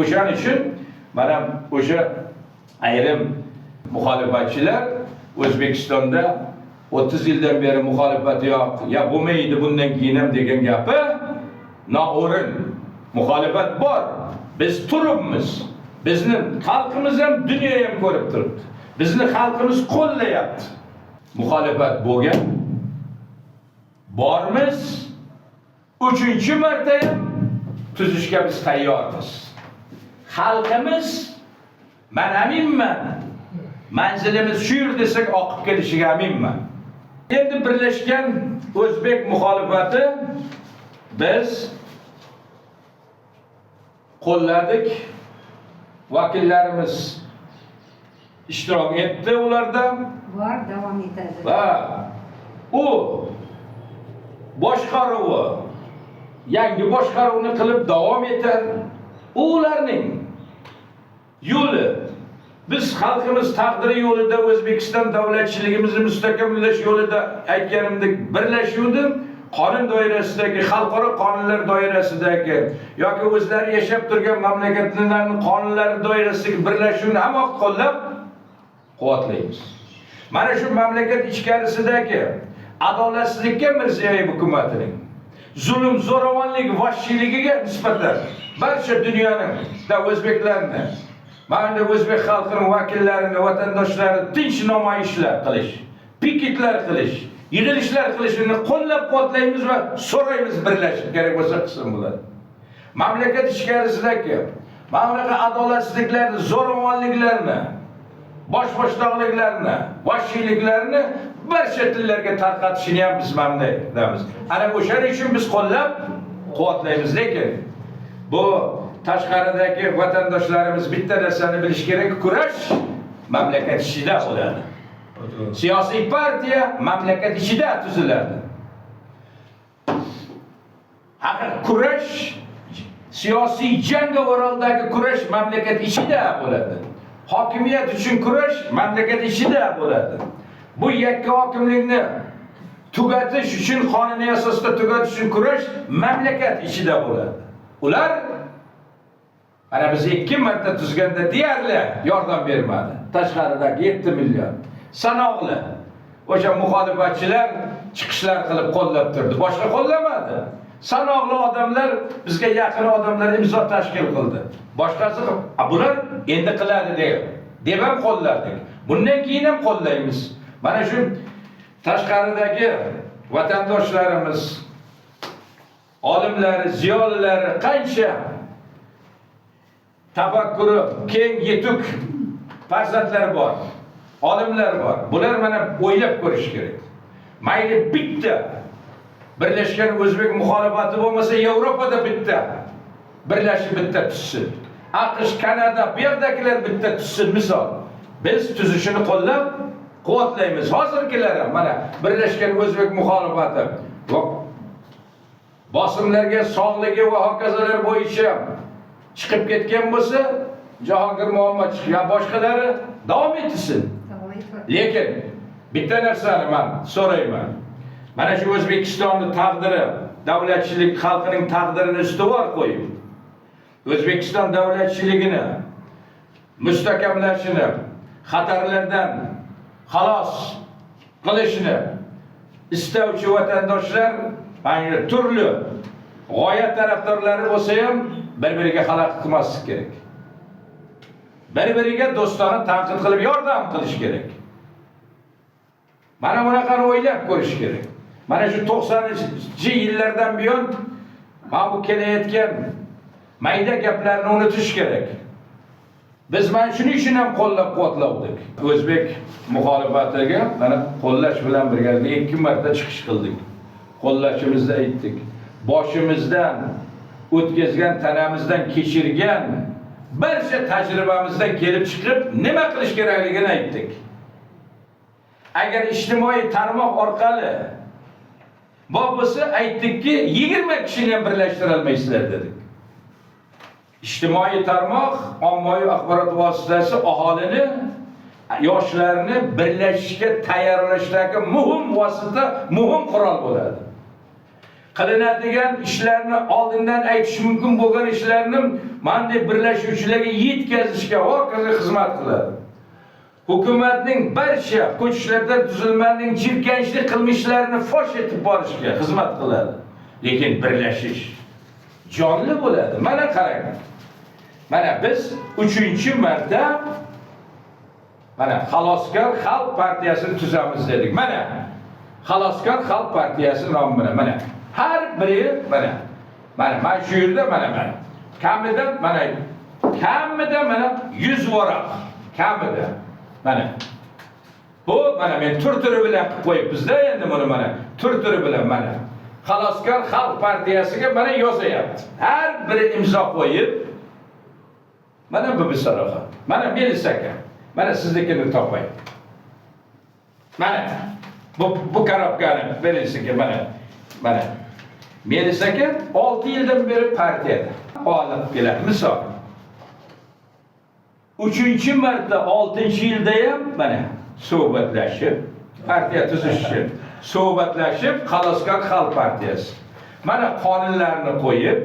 O'shaning uchun mana o'sha ayrim muxolifatchilar O'zbekistonda 30 yildan beri muxolifat yo'q, ya bo'lmaydi bundan keyin ham degan gapi noo'rin. Muxolifat bor. Biz turibmiz. Bizni xalqimiz ham, dunyo ham ko'rib turibdi. Bizni xalqimiz qo'llayapti. Muxolifat bo'lgan. Bormiz. 3-marta ham tuzishga biz tayyormiz. Xalqimiz men aminman. Manzilimiz shu yer desak oqib kelishiga aminman. Endi birlashgan o'zbek muxolifati biz qo'lladik. Vakillarimiz ishtirok etdi ularda. Bor, davom etadi. Va u boshqaruvi, yangi boshqaruvni qilib davom etar. Ularning yo'li, biz xalqimiz taqdiri yo'lida, O'zbekiston davlatchiligimizni mustahkamlash yo'lida aytganimdek birlashuvdi. Qonun doirasidagi, xalqaro qonunlar doirasidagi yoki o'zlari yashab turgan mamlakatlarning qonunlari doirasidagi birlashuvni hamma qo'llab quvvatlaymiz. Mana shu mamlakat ichkarisidagi adolatsizlikka Mirziyoyev hukumatining zulm, zo'ravonlik, vahshiyligiga nisbatan barcha dunyoning da o'zbeklarni, mana o'zbek xalqining vakillarini, vatandoshlarini tinch namoyishlar qilish, piketlar qilish, yig'ilishlar qilishini qo'llab-quvvatlaymiz va so'raymiz birlashib kerak bo'lsa qilsin bular. Mamlakat ichkarisidagi mana adolatsizliklarni, zo'ravonliklarni, boshboshdoqliklarni, vahshiyliklarni barcha tillarga tarqatishni ham biz mamnunmiz. Ana o'shaning uchun biz qo'llab-quvvatlaymiz, lekin bu tashqaridagi vatandoshlarimiz bitta narsani bilish kerak, kurash mamlakat ichida bo'ladi. Siyosiy partiya mamlakat ichida tuziladi. Kurash, siyosiy jangovarlardagi kurash mamlakat ichida bo'ladi. Hokimiyat uchun kurash mamlakat ichida bo'ladi. Bu yakka hokimlikni tugatish uchun, qonuniy asosda tugatish uchun kurash mamlakat ichida bo'ladi. Ular ana biz 2 marta tuzganda deyarli yordam bermadi. Tashqaridagi 7 million sanoqli o'sha muxolifatchilar chiqishlar qilib qo'llab turdi. Boshqa qo'llamadi. Sanoqli odamlar, bizga yaqin odamlar imzo tashkil qildi. Boshqasi bular endi qiladi deb ham qo'lladik. Bundan keyin ham qo'llaymiz. Mana shu tashqaridagi vatandoshlarimiz, olimlari, ziyolilari qancha tafakkuri keng, yetuk farzandlar bor, olimlar bor. Bular mana o'ylab ko'rish kerak. Mayli bitta birlashgan o'zbek muxolifati bo'lmasa, Yevropada bitta birlashib bitta tuzsin. AQSh, Kanada, bu yerdagilar bitta tuzsin misol. Biz tuzishini qo'llab quvvatlaymiz. Hozirgilar ham mana birlashgan o'zbek muxolifati bosimlarga, sog'ligi va hokazolar bo'yicha chiqib ketgan bo'lsa, Jahongir Muhammad ya boshqalari davom etsin. Lekin bitta narsani men so'rayman. Mana shu O'zbekistonning taqdiri, davlatchilik xalqining taqdirini ustuvor qo'yib, O'zbekiston davlatchiligini mustahkamlashini, xatarlardan xalos qilishni istovchi vatandoshlar mana turli g'oya tarafdorlari bo'lsa ham bir-biriga xalaqit qilmaslik kerak. Bir-biriga do'stona tanqid qilib yordam qilish kerak. Mana bunaqani o'ylab ko'rish kerak. Mana shu 90-yillardan buyon mana bu kelayotgan mayda gaplarni unutish kerak. Biz mana shuning uchun ham qo'llab-quvvatladik. O'zbek muxolifatiga mana qo'llash bilan birgalikda 2 marta chiqish qildik. Qo'llashimizni aytdik. Boshimizdan o'tkazgan, tanamizdan kechirgan barcha tajribamizdan kelib chiqib nima qilish kerakligini aytdik. Agar ijtimoiy tarmoq orqali bo'lsa aytdikki 20 kishini ham birlashtira olmaysizlar dedik. İjtimoiy tarmoq, ommaviy axborot vositasi aholini, yoshlarni birlashishga tayyorlashdagi muhim vosita, muhim qurol bo'ladi. Qilinadigan ishlarni oldindan aytish mumkin bo'lgan ishlarni mana birlashuvchilarga yetkazishga hokazo xizmat qiladi. Hukumatning barcha ko'chishlarda tuzilmaning jirkanchlik qilmishlarini fosh etib borishga xizmat qiladi. Lekin birlashish jonli bo'ladi. Mana qarang. Mana biz 3-marta mana Xaloskor Xalq partiyasini tuzamiz dedik. Mana Xaloskor Xalq partiyasi nomi bilan mana har biri mana shu yerda mana kamida mana 100 varaq kamida mana bu mana men tur-turi bilan qilib qo'yibmiz-da endi buni mana tur-turi bilan mana Xaloskor Xalq partiyasiga mana yozyapti. Har biri imzo qo'yib mana bu bisaroqa. Mana Melis aka. Mana siznikini topay. Mana bu karobkani berilsinki mana. Melis aka 6 yildan beri partiyada olib keladi. Misol 3-marta 6-yilda ham mana suhbatlashib, partiya tuzishib, suhbatlashib Xaloskor Xalq partiyasi. Mana qonunlarni qo'yib,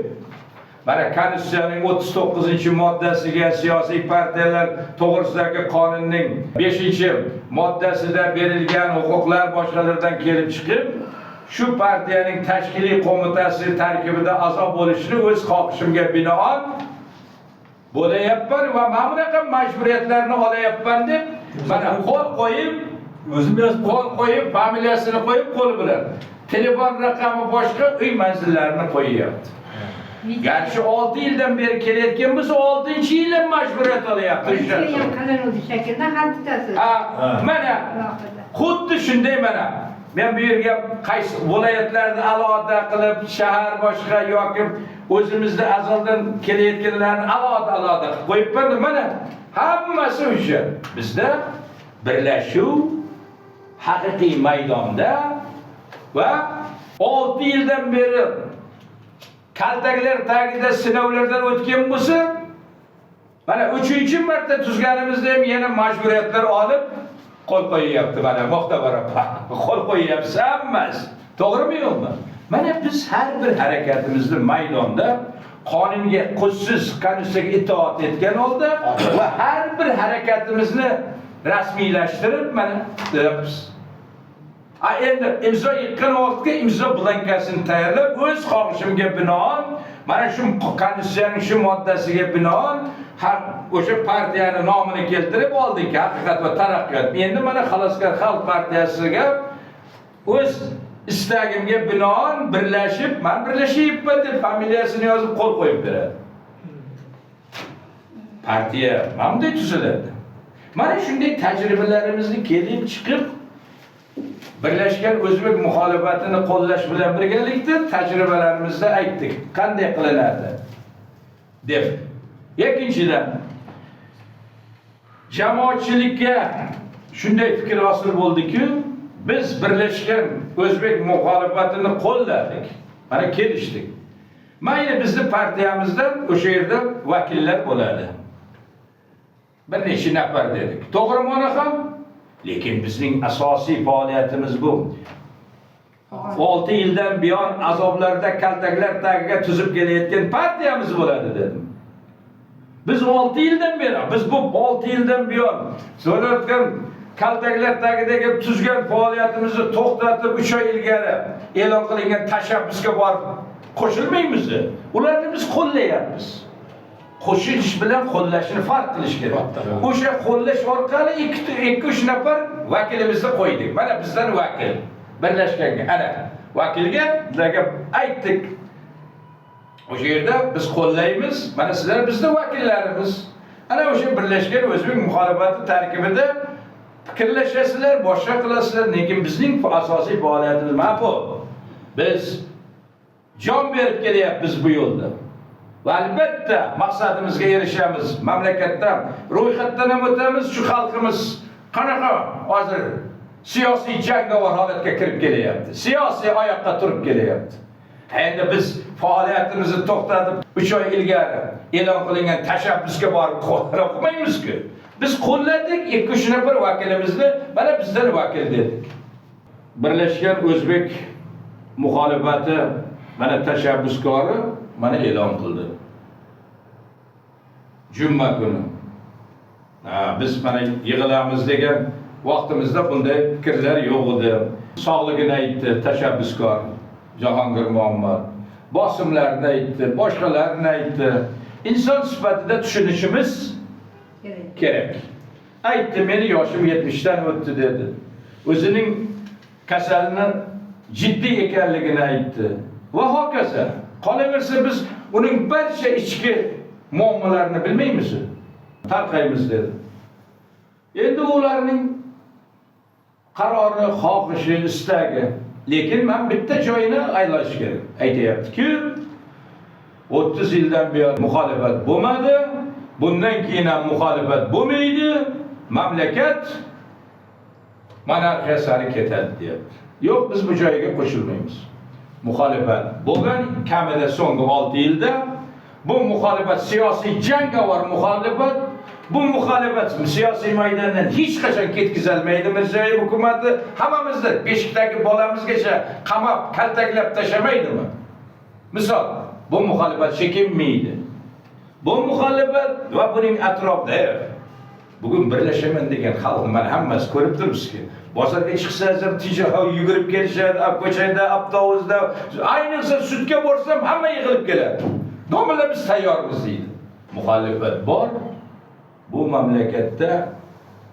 mana Konstitutsiyaning 39-moddasiga siyosiy partiyalar to'g'risidagi qonunning 5-moddasida berilgan huquqlar boshqalardan kelib chiqib, shu partiyaning tashkiliy qo'mitasi tarkibida a'zo bo'lishini o'z xohishimga binoan bo'layapman va mana bunaqa majburiyatlarni olayapman deb mana qo'l qo'yib, o'zim yozib qo'l qo'yib, familiyasini qo'yib qo'li bilan telefon raqami boshqa uy manzillarini qo'yyapti. Gerçi 6 yildan beri kelayotgan bo'lsa 6-yil ham majburiyat olyapti. Qilinuvdi shaklda hal tutasiz. Mana xuddi shunday mana. Men bu yerga qaysi viloyatlarni alohida qilib, shahar boshqa yoki o'zimizda azaldan kelayotganlarni alohida qilib qo'yibman. Mana hammasi o'sha. Bizda birlashuv haqiqiy maydonda va 6 yildan beri kaltaklar tagida sinovlardan o'tgan bo'lsa, mana 3-marta tuzganimizda ham yana majburiyatlar olib qo'l qo'yyapti. Mana moqta barapa. Qo'l qo'yyapsiz emas. To'g'rimi yo'qmi? Mana biz har bir harakatimizni maydonda qonunga qo'shsiz, Konstitutsiyaga itoat etgan holda va har bir harakatimizni rasmiylashtirib mana deyapmiz. Endi imzo yiqqan vaqtga imzo blankasini tayyorlab, o'z xohishimga binoan, mana shu Konstitutsiyaning shu moddasiga binoan o'sha partiyani nomini keltirib oldik, Haqiqat va taraqqiyot. Endi mana Xaloskor Xalq partiyasiga o'z istagimga binoan birlashib, men birlashyapman deb familiyasini yozib qo'l qo'yib beradi. Partiya mana bunday tuziladi. Mana shunday tajribalarimizni kelib chiqib birlashgan o'zbek muxolifatini qo'llash bilan birgalikda tajribalarimizda aytdik, qanday qilinadi deb. Ikkinchidan, jamoatchilikka shunday fikr hosil bo'ldiki, biz birlashgan o'zbek muxolifatini qo'lladik. Mana kelishdik. Mayli bizni partiyamizdan o'sha yerda vakillar bo'ladi. Bir necha nafar dedik. To'g'rimi ona ham? Lekin bizning asosiy faoliyatimiz bu. 6 yildan buyon azoblarda kaltaklar tagiga tuzib kelayotgan partiyamiz bo'ladi dedim. Biz 6 yildan beri, biz bu 6 yildan buyon so'rayotgan kaltaklar tagidagi tuzgan faoliyatimizni to'xtatib 3 oy ilgari e'lon qilingan tashabbusga borib qo'shilmaymiz. Ularni biz qo'llayapmiz. Qo'shilish bilan qo'llashni farq qilish kerak. O'sha qo'llash orqali 2-3 nafar vakilimizni qo'ydik. Mana bizdan vakil birlashganga, ana vakilga bizlarga aytdik. O'sha yerda biz qo'llaymiz. Mana sizlar bizning vakillarimiz. Ana o'sha birlashgan o'zbek muxolifati tarkibida fikrlashasizlar, boshqa qilasizlar, lekin bizning asosiy faoliyatimiz mana bu. Biz jon berib kelyapmiz bu yo'lda. Va albatta maqsadimizga erishamiz. Mamlakatdan, ro'yxatdan ham o'tamiz. Shu xalqimiz qanaqa hozir siyosiy jangovar holatga kirib kelyapti. Siyosiy oyoqqa turib kelyapti. Endi biz faoliyatimizni to'xtatib 3 oy ilgari e'lon qilingan tashabbusga borib qo'ymaymiz-ku. Biz qo'lladik 2-3 nafar vakilimizni, mana bizdan vakil dedik. Birlashgan o'zbek muxolifati mana tashabbuskori mana e'lon qildi. Juma kuni. Biz mana yig'ilamiz degan vaqtimizda bunday fikrlar yo'q edi. Sog'ligini aytdi tashabbuskor Jahongir Muhammad. Bosimlarni aytdi, boshqalarni aytdi. Inson sifatida tushunishimiz kerak. Aytdi, meni yoshim 70 dan o'tdi dedi. O'zining kasalini jiddiy ekanligini aytdi. Va hokazo. Qolaversa biz uning barcha ichki muammolarini bilmaymiz. Tarqaymiz dedi. Endi ularning qarori, xohishi, istagi. Lekin men bitta joyini aylash kerak. Aytayapti-ki, 30 yildan buyon muxolifat bo'lmadi, bundan keyin ham muxolifat bo'lmaydi, mamlakat monarxiya sari ketadi deyapti. Yo'q, biz bu joyga qo'shilmaymiz. Muxolifat bo'lgan kamida so'nggi 6 yilda bu muxolifat siyosiy jangovar muxolifat, bu muxolifat siyosiy maydondan hech qachon ketkazolmaydi. Mirziyoyev hukumatı hammamizni beshikdagi bolamizgacha qamab, kaltaklab tashlamaydimi? Misol, bu muxolifat chekinmaydi. Bu muxolifat va buning atrofida bugun birlashaman degan xalqni mana hammasi ko'rib turibsizki, bozorga chiqsangiz ham tijorat yugurib kelishadi, ko'chada, avtobusda, ayniqsa sudga borsam hamma yig'ilib keladi. Domla biz tayyormiz deydi. Muxolifat bor. Bu mamlakatda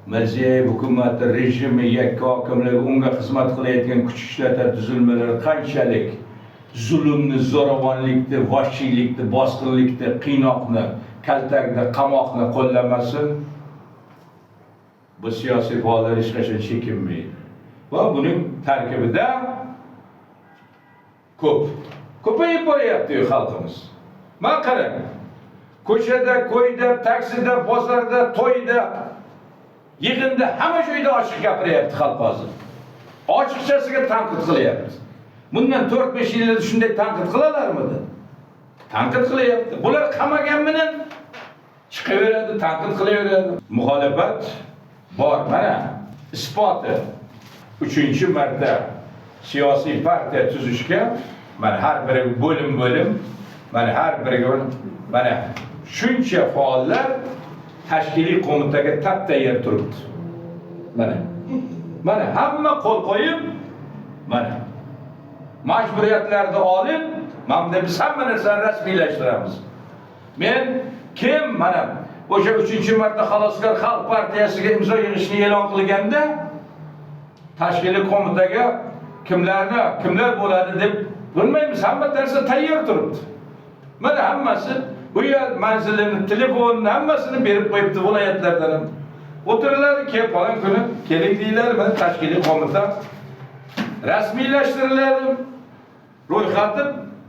Mirziyoyev hukumati rejimi, yakka hokimligi, unga xizmat qilayotgan kuch ishlatma tuzilmalari qanchalik zulmni, zo'ravonlikni, vahshiylikni, bosqinlikni, qiynoqni, kaltakni, qamoqni qo'llamasin. Bu siyosiy faollar hech qachon chekinmaydi. Va buning tarkibida ko'payib boryapti xalqimiz. Mana qarang. Ko'chada, ko'yda, taksida, bozorda, to'yda, yig'inda hamma joyda ochiq gapiryapti xalq hozir. Ochiqchasiga tanqid qilyapti. Bundan 4-5 yilda shunday tanqid qilalarmidi? Tanqid qilyapti. Bular qamaganminan chiqaveradi, tanqid qilaveradi. Muxolifat bor, mana isboti. 3-marta siyosiy partiya tuzishga, mana har biri bo'lim, mana har biriga mana shuncha faollar tashkiliy qo'mitaga tap-tayyor turibdi. Mana hamma qo'l qo'yib, mana majburiyatlarni olib, mana biz hamma narsani rasmiylashtiramiz. Men kim mana o'sha 3-marta Xaloskor Xalq partiyasiga imzo yig'ishni e'lon qilganda tashkiliy qo'mitaga kimlar bo'ladi deb bilmaymiz, hamma narsa tayyor turibdi. Mana hammasi bu yer manzilini, telefonini hammasini berib qo'yibdi viloyatlardan ham. O'tirlar, kelib falan kuni keling deylar, mana tashkiliy qo'mita rasmiylashtiriladi. Ro'yxati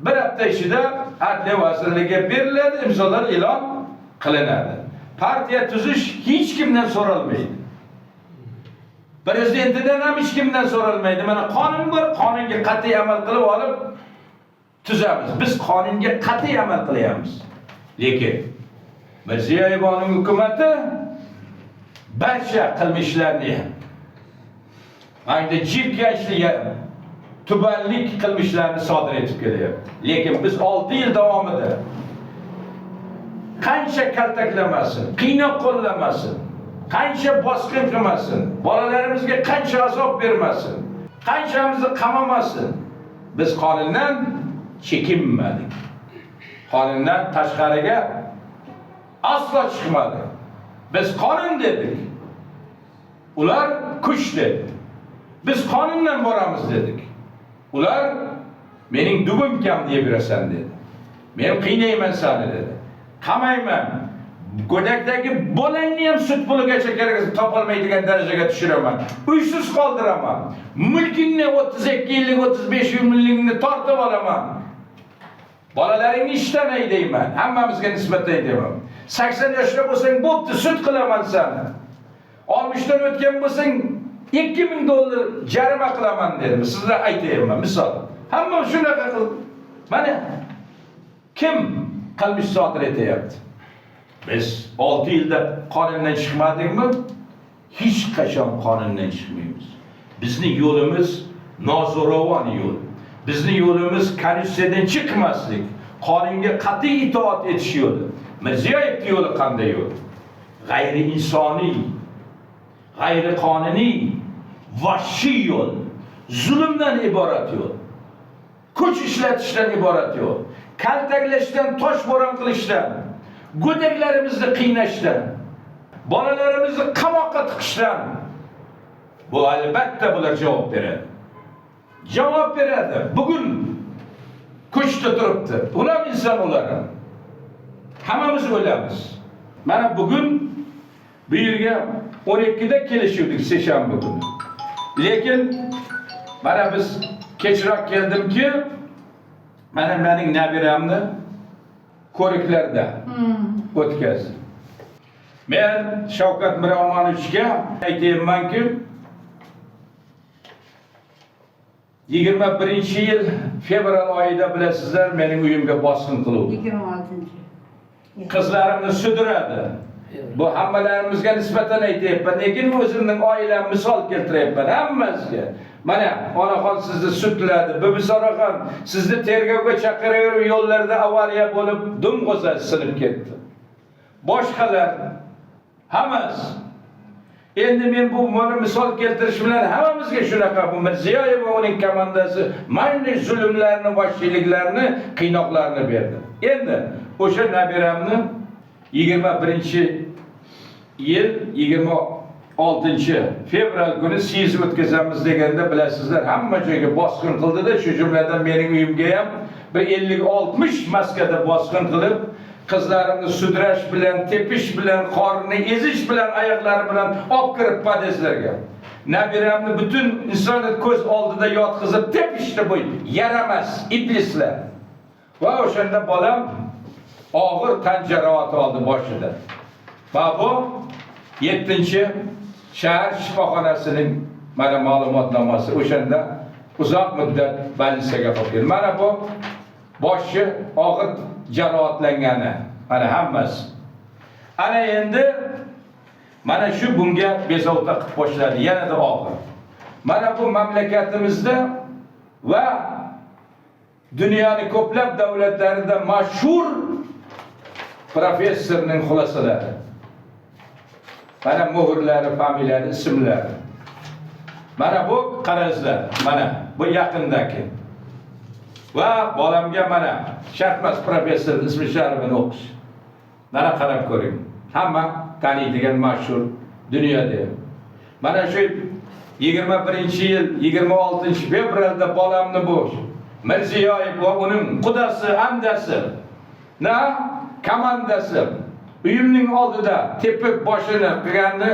bir hafta ichida Adliya vazirligiga beriladi, imzolar e'lon qilinadi. Partiya tuzish hech kimdan so'ralmaydi. Prezidentidan ham hech kimdan so'ralmaydi. Mana qonun bor, qonunga qat'iy amal qilib olib tuzamiz. Biz qonunga qat'iy amal qilyapmiz. Lekin Mirziyoyevning hukumati barcha qilmishlarni ayni jirkanchlik, tubanlik qilmishlarni sodir etib kelyapti. Lekin biz 6 yil davomida qancha kaltaklamasin, qiynoq qo'llamasin, qancha bosqin qilmasin, bolalarimizga qancha azob bermasin, qanchamizni qamamasin, biz qonundan chekinmadik. Qonundan tashqariga aslo chiqmadik. Biz qonun dedik. Ular kuch dedi. Biz qonundan boramiz dedik. Ular mening dubim kam deb berasan dedi. Men qiynayman seni dedi. Qamayman. Go'dakdagi bolangni ham sut puligacha kerak topolmaydigan darajaga tushiraman. Uysiz qoldiraman. Mulkingni 32 yillik, 35 yillikni tortib olaman. Bolalaringni ishdan haydayman. Hammamizga nisbatan aytaman. 80 yoshda bo'lsang, bo'pti, sut qilaman seni. 60 dan o'tgan bo'lsang, $2000 jarima qilaman dedim. Sizlarga aytayman, misol. Hamma shunaqa qil. Mana kim qilmish sodir etyapti? Biz 6 yilda qonundan chiqmadikmi? Hech qachon qonundan chiqmaymiz. Bizning yo'limiz nozo'ravon yo'l. Bizning yo'limiz konstitutsiyadan chiqmaslik, qonunga qat'iy itoat etish yo'li. Mirziyoyevning yo'li qanday yo'l? G'ayri insoniy, g'ayri qonuniy, vahshiy yo'l, zulmdan iborat yo'l. Kuch ishlatishdan iborat yo'l. Kaltaklashdan, toshbo'ron qilishdan, go'daklarimizni qiynashdan, bolalarimizni qamoqqa tiqishdan bu albatta bular javob beradi. Javob beradi. Bugun kuchda turibdi. Ular inson ular. Hammamiz o'lamiz. Mana bugun bu yerga 12 da kelishuvdik seshanba kuni. Lekin mana biz kechroq keldimki, mana mening nabiramni ko'riklarda o'tkazdim. Men Shavkat Miromonovichga aytaymanki, 21-yil fevral oyida bilasizlar, mening uyimga bosqin qiluvdi. 26-chi. Qizlarimni sudradi. Bu hammalarimizga nisbatan aytayapman, lekin o'zimning oilam misol keltiryapman hammasiga. Mana onaxon sizni sutladi, Bibisoraxon sizni tergovga chaqiraverib yo'llarda avariya bo'lib dumg'o'za sinib ketdi. Boshqalar hammasi. Endi men bu misol keltirish bilan hammamizga shunaqa bu Mirziyoyev va uning komandasi mana zulmlarni, vahshiyliklarni, qiynoqlarni berdi. Endi o'sha nabiramni 21-yil 26 fevral kuni siz o'tkazamiz deganda bilasizlar, hamma joyga bosqin qildi-da, shu jumladan mening uyimga ham bir 50-60 maskada bosqin qilib, qizlarimni sudrash bilan, tepish bilan, qorini ezish bilan, oyoqlari bilan olib kirib podestlarga. Nabiramni butun insoniyat ko'z oldida yotqizib tepishdi bu yaramas iblislar. Va o'shanda bolam og'ir tan jarohati oldi boshida. Va bu 7-shahar shifoxonasining mana ma'lumotnomasi. O'shanda uzoq muddat больницаga qolgan. Mana bu boshi og'ir jarohatlangani, mana hammasi. Ana endi mana shu bunga bezovta qilib boshladi, yanada og'ir. Mana bu mamlakatimizda va dunyoning ko'plab davlatlarida mashhur professorning xulosalari. Mana muhrlari, familiyalari, ismlari. Mana bu qarazlar, mana bu yaqindagi. Va bolamga mana Sharqmas professor ismi sharifini o'qish. Mana qarab ko'ring. Hamma taniydigan mashhur dunyoda. Mana shu 21-yil 26 fevralda bolamni bu Mirziyoyev va uning qudasi, amdasi, komandasi uyimning oldida tepib boshini qilganda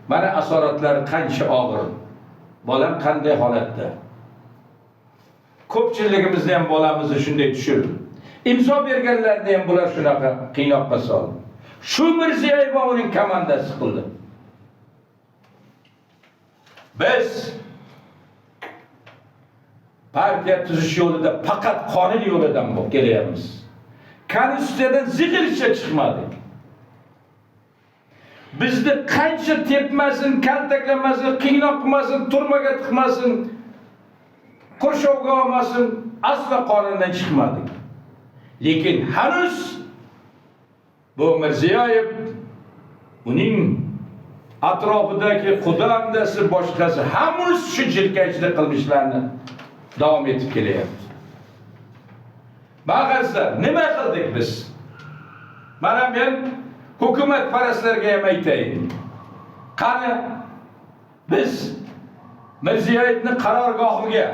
mana asoratlari qancha og'ir. Bolam qanday holatda? Ko'pchiligimizni ham bolamizni shunday tushirdi. Imzo berganlarni ham bular shunaqa qiynoqqa soldi. Shu Mirziyoyev va uning komandasi qildi. Biz partiya tuzish yo'lida faqat qonun yo'lidan kelyapmiz. Konstitutsiyadan zig'ircha chiqmadik. Bizni qancha tepmasin, kaltaklamasin, qiynoq qilmasin, turmaga tiqmasin, qurshovga olmasin, aslo qonundan chiqmadik. Lekin hanuz bu Mirziyoyev uning atrofidagi qudamdasi boshqasi hammasi shu jirkanchlik qilmishlarni davom etib kelyapti. Ba'zida nima qildik biz? Mana men hukumatparastlarga ham aytayin. Qani biz Mirziyoyevning qarorgohiga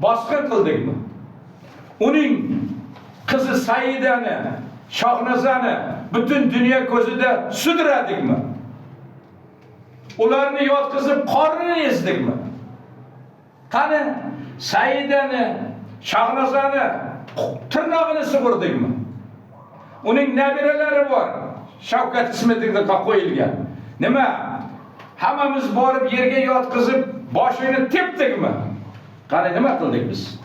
bosqin qildikmi? Uning qizi Saidani, Shohnazani butun dunyo ko'zida sudiradikmi? Ularni yotqizib qornini ezdikmi? Qani Saidani, Shohnazani tirnog'ini sug'urdikmi? Uning nabiralari bor. Shavkat Ismetov qo'yilgan. Nima? Hammamiz borib yerga yotqizib boshini tepdikmi? Qani nima qildik biz?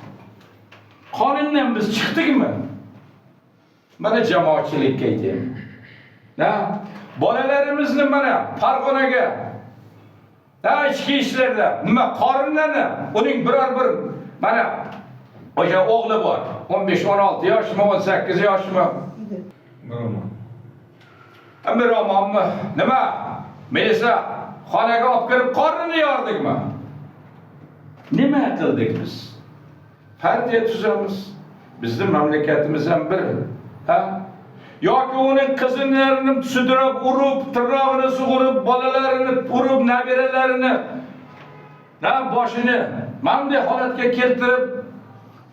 Qonundan biz chiqdikmi? Mana jamoatchilikka aytayman. Bolalarimizni mana Farg'onaga ichki ishlarda nima qorinlarni uning biror bir mana o'sha o'g'li bor. 15-16 yoshmi, 18 yoshmi? Miromonmi? Nima? Men esa xonaga olib kirib qornini yordikmi? Nima qildik biz? Partiya tuzamiz. Bizning mamlakatimiz ham bir, yoki uning qizinlarini sudrab, urib, tirnog'ini sug'urib, bolalarini urib, nabiralarini boshini bunday holatga keltirib,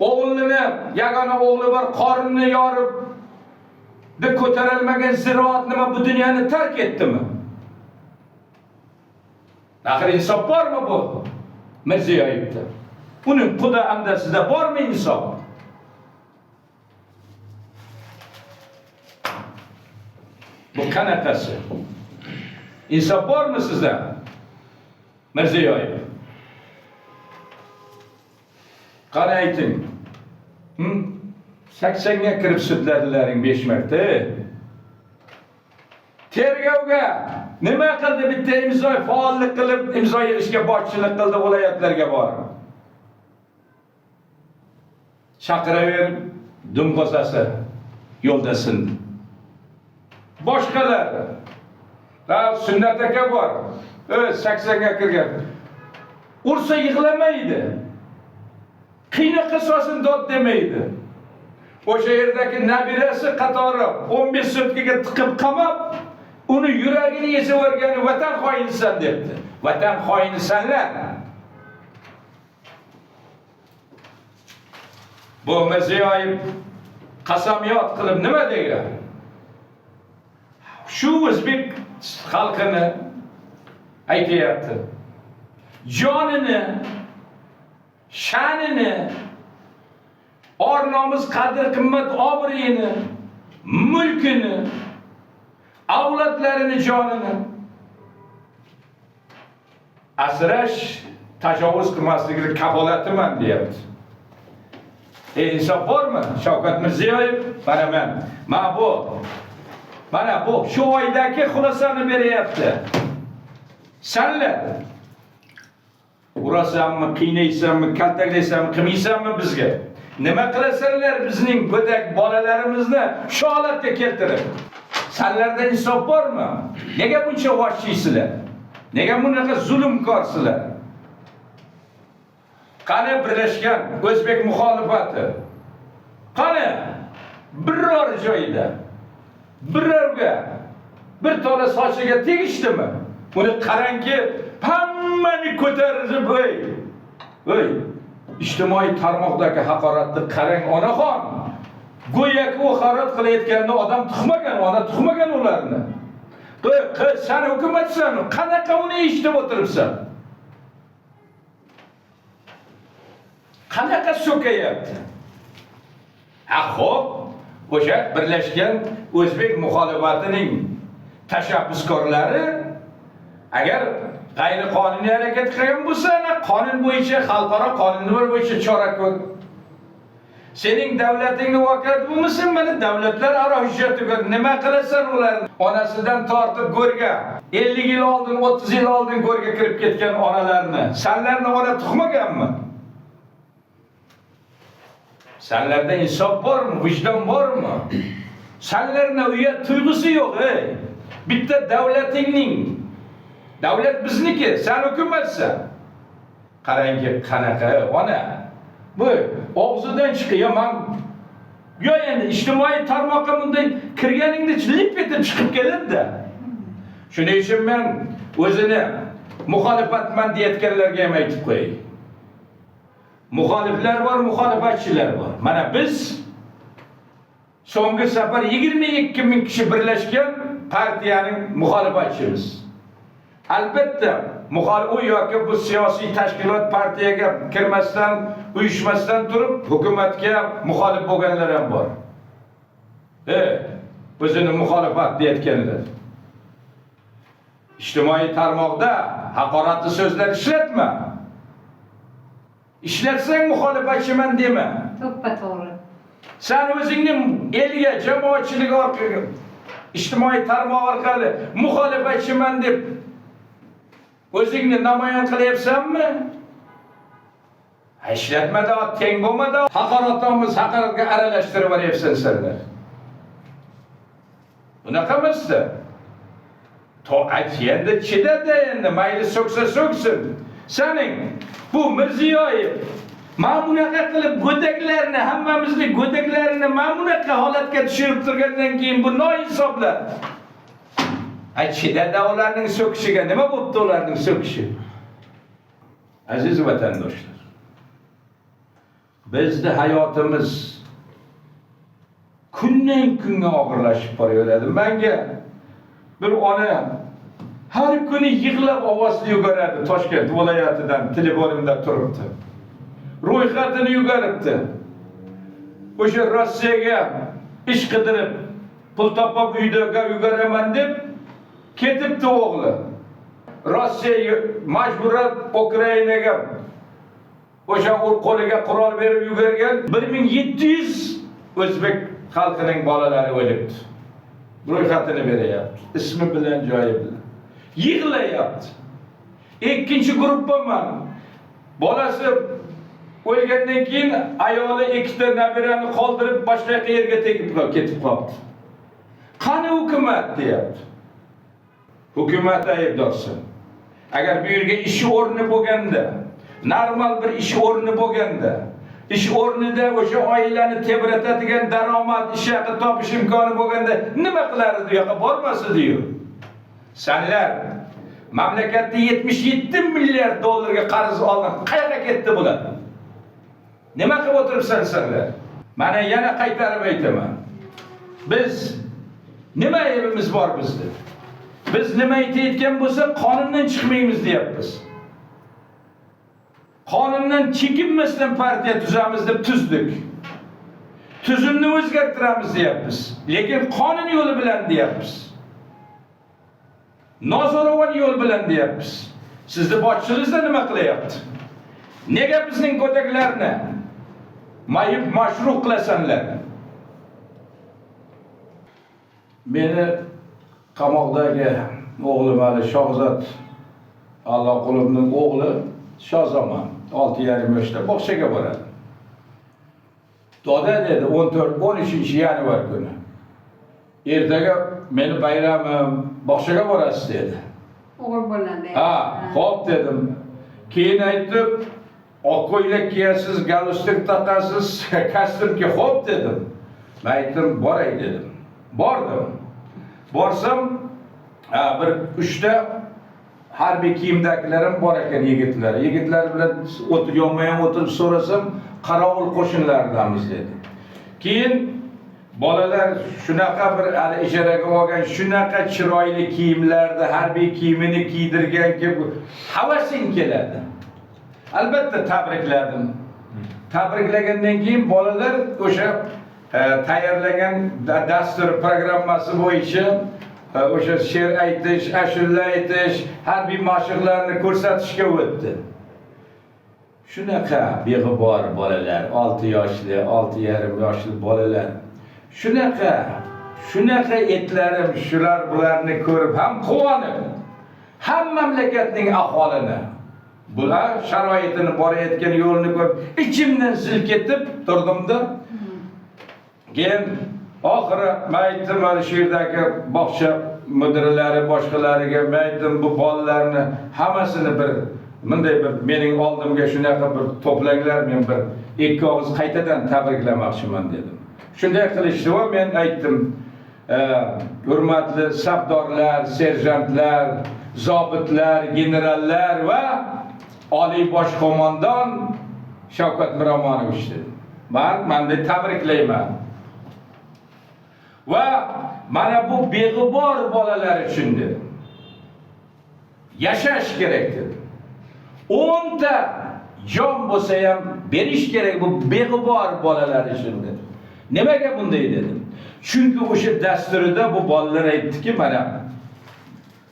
o'g'lini, yagona o'g'li bor, qornini yorib, deb ko'tarilmagan ziroat nima bu dunyoni tark etdimi? Axir insof bormi bu Mirziyoyevda? Uning quda amdasida bormi insof? Bu qanaqasi? Insof bormi sizda? Mirziyoyev. Qani ayting. 80 ga kirib sudladilaring 5 marta. Tergovga nima qildi? Bitta imzo faollik qilib, imzo yig'ishga boshchilik qildi, viloyatlarga borib. Chaqiraverib, dumg'osasi yo'lda sindi. Boshqalar, Sunnat aka bor, 80 ga kirgan. Ursa yig'lamaydi. Qiyni qisosin dod demaydi. O'sha yerdagi nabirasi qatori 15 sutkaga tiqib qamab, uni yuragini yesib o'rgani vatan xoinisan debdi. Vatan xoinisanlar. Bu Mirziyoyev qasamyod qilib nima degan? Shu o'zbek xalqini aytayapti. Jonini, sha'nini, or-nomus, qadr-qimmat, obro'yini, mulkini, avlodlarini, jonini asrash, tajovuz qilmasligini kafolatiman deyapti. Insof bormi? Shavkat Mirziyoyev mana bu shu oydagi xulosani beryapti. Senlar urasanmi, qiynaysanmi, kaltaklaysanmi, qilmaysanmi bizga? Nima qilasanlar bizning go'dak bolalarimizni shu holatga keltirib? Senlarda insof bormi? Nega buncha vahshiysizlar? Nega bunaqa zulmkorsizlar? Qani birlashgan o'zbek muxolifati? Qani biror joyda birorga bir tola sochiga tegishdimi? Uni qarangki, hammani ko'tarib voy ijtimoiy tarmoqdagi haqoratni qarang onaxon. Go'yoki u haqorat qilayotganda odam tuxmagan, ona tuxmagan ularni. Qiz, sen hukumatsan, qanaqa uni eshitib o'tiribsan? Qanaqa so'kayapti? Xo'p, o'sha birlashgan o'zbek muxolifatining tashabbuskorlari agar g'ayriqonuniy harakat qilgan bo'lsa, qonun bo'yicha, xalqaro qonunlar bo'yicha chora ko'r. Sening davlatingni vakolat bo'lmasin, mana davlatlararo hujjatga ko'ra nima qilasan ularni? Onasidan tortib go'rga 50 yil oldin, 30 yil oldin go'rga kirib ketgan onalarni, senlarni ona tuxmaganmi? Senlarda insof bormi, vijdon bormi? Senlerine üye tuygusu yok. Bitta davlatingning. Davlat bizniki, sen hükümetsen. Qarangki qanaqa ona. Bu og'zidan chiqiyor. Yo endi ijtimoiy tarmoqqa bunday kirganingda lip etib chiqib keladi-da. Shuning uchun men o'zini muxolifatman deyotganlarga ham aytib qo'yay. Muxoliflar bor, muxolifatchilar bor. Mana biz so'nggi safar 22 ming kishi birlashgan partiyaning muxolifatchimiz. Albatta, u yoki bu siyosiy tashkilot partiyaga kirmasdan, uyushmasdan turib, hukumatga muxolif bo'lganlar ham bor. O'zini muxolifat deyotganlar. Ijtimoiy tarmoqda haqoratli so'zlar ishlatma. Ishlatsang muxolifatchiman dema. To'ppa-to'g'ri. Sen o'zingning elga, jamoatchilik orqali, ijtimoiy tarmoq orqali muxolifatchiman deb o'zingni namoyon qilyapsanmi? Ishlatmada, teng bo'lmada, haqoratga aralashtirib yuryapsan senlar. Bunaqa emasda. Endi chidada endi mayli so'ksin. Sening bu Mirziyoyev mana bunaqa qilib go'daklarni, hammamizni go'daklarini mana bunaqa holatga tushirib turgandan keyin bu noinsoblar. Chidada ularning so'kishiga nima bo'pti ularning so'kishi? Aziz vatandoshlar, bizning hayotimiz kundan kunga og'irlashib boraveradi. Menga bir ona har kuni yig'lab ovozli yuboradi Toshkent viloyatidan telefonimda turibdi. Ro'yxatini yuboribdi. O'sha Rossiyaga ish qidirib, pul topib uyga yuboraman deb ketibdi o'g'li. Rossiya majburan Ukrainaga o'sha qo'liga qurol berib yuborgan 1700 o'zbek xalqining bolalari o'libdi. Ro'yxatini beryapti. Ismi bilan, joyi bilan. Yig'layapti. Ikkinchi guruhman. Bolasi o'lgandan keyin ayoli ikkita nabirani qoldirib boshqa yerga ketib qoldi. Qani hukumat deyapti. Hukumat aybdorsan. Agar bu yerga ish o'rni bo'lganda, normal bir ish o'rni bo'lganda, ish o'rnida o'sha oilani tebratadigan daromad, ish haqi topish imkoni bo'lganda nima qilardi, u yoqqa bormasdi-yu. Senlar mamlakatda 77 milliard dollarga qarz olgan, qayerga ketdi bular? Nima qilib o'tiribsan senlar? Mana yana qaytarib aytaman. Biz nima aybimiz bor bizda? Biz nima aytayotgan bo'lsa, qonundan chiqmaymiz deyapmiz. Qonundan chekinmasdan partiya tuzamiz deb tuzdik. Tuzumni o'zgartiramiz deyapmiz. Lekin qonun yo'li bilan deyapmiz. Nozo'ravon yo'l bilan deyapmiz. Sizni boshchiligingizda nima qilyapti? Nega bizning go'daklarni mayib mashruq qilasanlar? Meni qamoqdagi o'g'lim Ali Shohzod Alloqulovning o'g'li Shozamon 6,5 yoshda bog'chaga boradi. Doda dedi 13 yanvar kuni. Ertaga meni bayramim, bog'chaga borasiz dedi. O'g'il bo'ladi. Xo'p dedim. Keyin aytib, oq ko'ylak kiyasiz, galstuk taqasiz, kostyumga xo'p dedim. Men aytdim, boray dedim. Bordim. Borsam, bir 3 ta harbiy kiyimdagilarim bor ekan yigitlar. Yigitlar bilan yonma-yon o'tirib so'rasam, qarovul qo'shinlaridanmiz dedi. Keyin bolalar shunaqa bir ijaraga olgan, shunaqa chiroyli kiyimlarda harbiy kiyimini kiydirganki, havasing keladi. Albatta tabrikladim. Tabriklagandan keyin bolalar o'sha tayyorlagan dastur programmasi bo'yicha o'sha she'r aytish, ashula aytish, harbiy mashqlarni ko'rsatishga o'tdi. Shunaqa beg'ubor bolalar, 6 yoshli, 6,5 yoshli bolalar. Shunaqa etlarim, shular bularni ko'rib ham quvonib, ham mamlakatning aholini, bular sharoitini borayotgan yo'lni ko'rib, ichimdan silkitib turdimda. Keyin Oxiri men aytdim mana shu yerdagi bog'cha mudiralari boshqalariga men aytdim bu bolalarni hammasini bir bunday bir mening oldimga shunaqa bir to'planglar men bir ikki og'iz qaytadan tabriklamoqchiman dedim. Shunday qilishdi va men aytdim hurmatli safdorlar, serjantlar, zobitlar, generallar va oliy bosh qo'mondon Shavkat Miromonovich dedim. Meni tabriklayman. Va mana bu beg'ubor bolalar uchun dedim. Yashash kerak dedim. 10 ta jon bo'lsa ham berish kerak bu beg'ubor bolalar uchun dedim. Nimaga bunday dedim? Chunki o'sha dasturida bu bolalar aytdiki, mana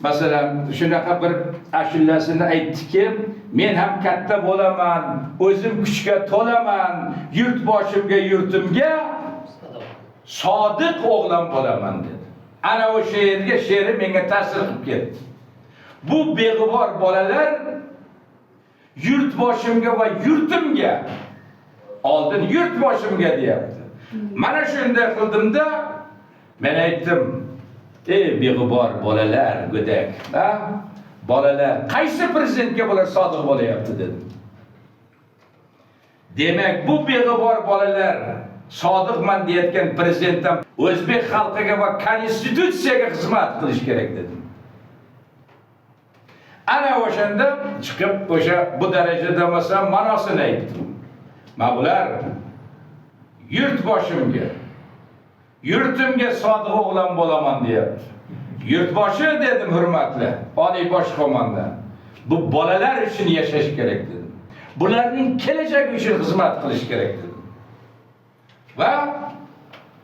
masalan shunaqa bir ashulasini aytdiki, men ham katta bo'laman, o'zim kuchga to'laman, yurtboshimga, yurtimga sodiq o'g'lon bo'laman dedi. Ana o'sha yerga she'ri menga ta'sir qilib ketdi. Bu beg'ubor bolalar yurtboshimga va yurtimga, oldin yurtboshimga deyapti. Mana shunday qildimda men aytdim, ey beg'ubor bolalar, go'dak, bolalar qaysi prezidentga bular sodiq bo'layapti dedim. Demak, bu beg'ubor bolalar sodiqman deyotgan prezidentdan o'zbek xalqiga va konstitutsiyaga xizmat qilish kerak dedim. Ana o'shanda chiqib o'sha bu darajada masam ma'nosini aytdim. Men bular yurtboshimga, yurtimga sodiq o'g'lon bo'laman deyapti. Yurtboshi dedim, hurmatli oliy bosh qo'mondon. Bu bolalar uchun yashash kerak dedim. Bularning kelajagi uchun xizmat qilish kerak dedim. Va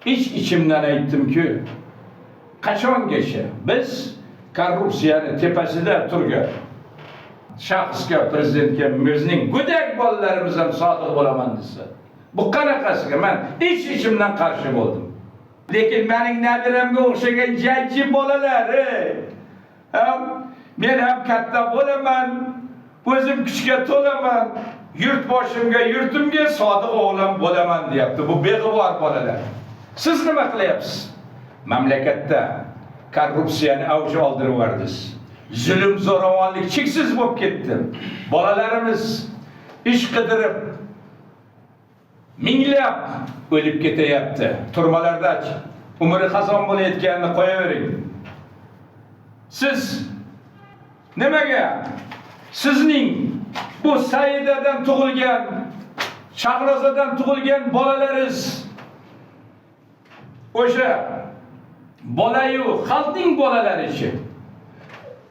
ichimdan aytdimki, qachongacha biz korrupsiyani tepasida turgan shaxsga, prezidentga bizning go'dak bolalarimiz ham sodiq bo'laman desa, bu qanaqasiga men ichimdan qarshi bo'ldim. Lekin mening nabiramga o'xshagan jangchi bolalar, men ham katta bo'laman, o'zim kuchga to'laman, yurtboshimga, yurtimga sodiq o'g'lon bo'laman deyapti. Bu beg'ubor bolalar. Siz nima qilyapsiz? Mamlakatda korrupsiyani avj oldirib yubordingiz. Zulm, zo'ravonlik cheksiz bo'lib ketdi. Bolalarimiz ish qidirib minglab o'lib ketyapti. Turmalarda umri xazon bo'layotganini qo'yavering. Siz nimaga sizning bu Saidadan tug'ilgan, Shahrozadan tug'ilgan bolalaringiz o'sha bolayu xalqning bolalari ichi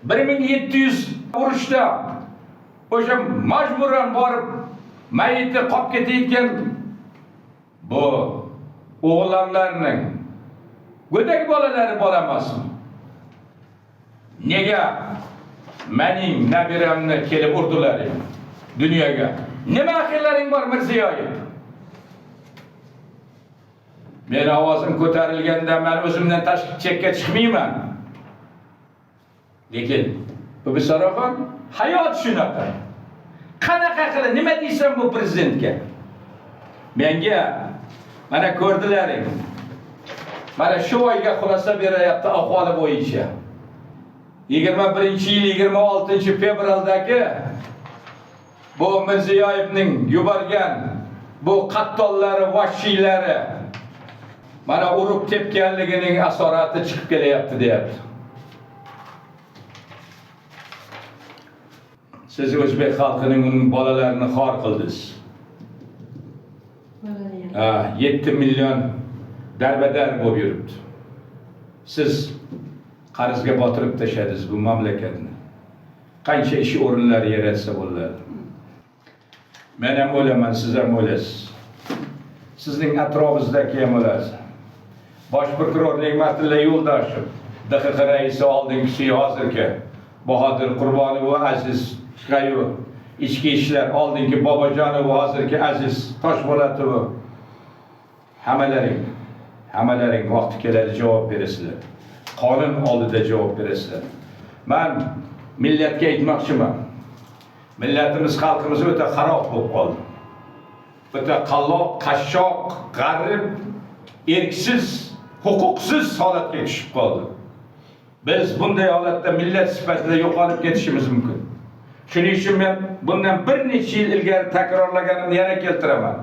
1700 urushda o'sha majburan borib mayiti qolib ketayotgan bu o'g'lonlarning go'dak bolalari bo'lamasmi? Nega mening nabiramni kelib urdilar dunyoga? Nima aqllaring bor Mirziyoyev? Men ovozim ko'tarilganda men o'zimdan tashqi chekka chiqmayman. Lekin bu bisoraxon hayot shunaqa. Qanaqa qilib nima deysam bu prezidentga? Menga mana ko'rdilaring. Mana shu oyga xulosa beryapti ahvoli bo'yicha. 21-yil 26 fevraldagi bu Mirziyoyevning yuborgan bu qattollari, vahshiylari mana urib tepganligining asorati chiqib kelyapti deyapti. Siz o'zbek xalqining bolalarini xor qildingiz. 7 million darbadar bo'lib yuribdi. Siz qarzga botirib tashladingiz bu mamlakatni. Qancha ish o'rinlari yaratsa bo'ladi. Men ham o'laman, siz ham o'lasiz. Sizning atrofingizdagi ham o'lasiz. Bosh prokuror Ne'matilla Yo'ldoshev, DXX raisi oldingisi hozirgi Bahodir Qurbonov va Aziz Chiqayev, ichki ishlar oldingi Bobojonov va hozirgi Aziz Toshpo'latov, hammalaring vaqti keladi javob berasizlar. Qonun oldida javob berasizlar. Men millatga aytmoqchiman. Millatimiz, xalqimiz o'ta xarob bo'lib qoldi. O'ta qalloq, qashshoq, g'arib, erksiz huquqsiz holatga tushib qoldi. Biz bunday holatda millat sifatida yo'qolib ketishimiz mumkin. Shuning uchun men bundan bir necha yil ilgari takrorlaganimni yana keltiraman.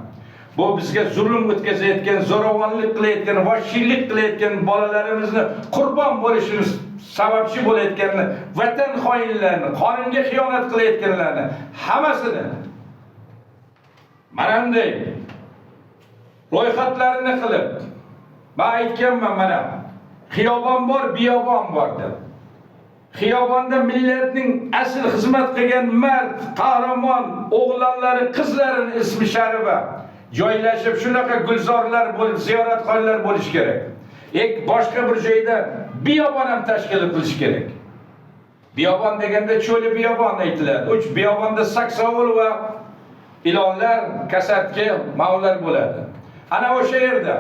Bu bizga zulm o'tkazayotgan, zo'ravonlik qilayotgan, vahshiylik qilayotgan bolalarimizni qurbon bo'lishimiz sababchi bo'layotganini, vatan xoinlarini, qonunga xiyonat qilayotganlarni hammasini mana bunday ro'yxatlarini qilib, men aytganman mana xiyobon bor, biyobon bor deb. Xiyobonda millatning asl xizmat qilgan mard, qahramon o'g'lonlari, qizlarining ismi sharifa joylashib shunaqa gulzorlar bo'lib, ziyoratxonalar bo'lish kerak. Boshqa bir joyda biyobon ham tashkil qilish kerak. Biyobon deganda cho'li biyobon aytiladi. Uch biyobonda saksovul va ilonlar, kasatki, mavlar bo'ladi. Ana o'sha yerda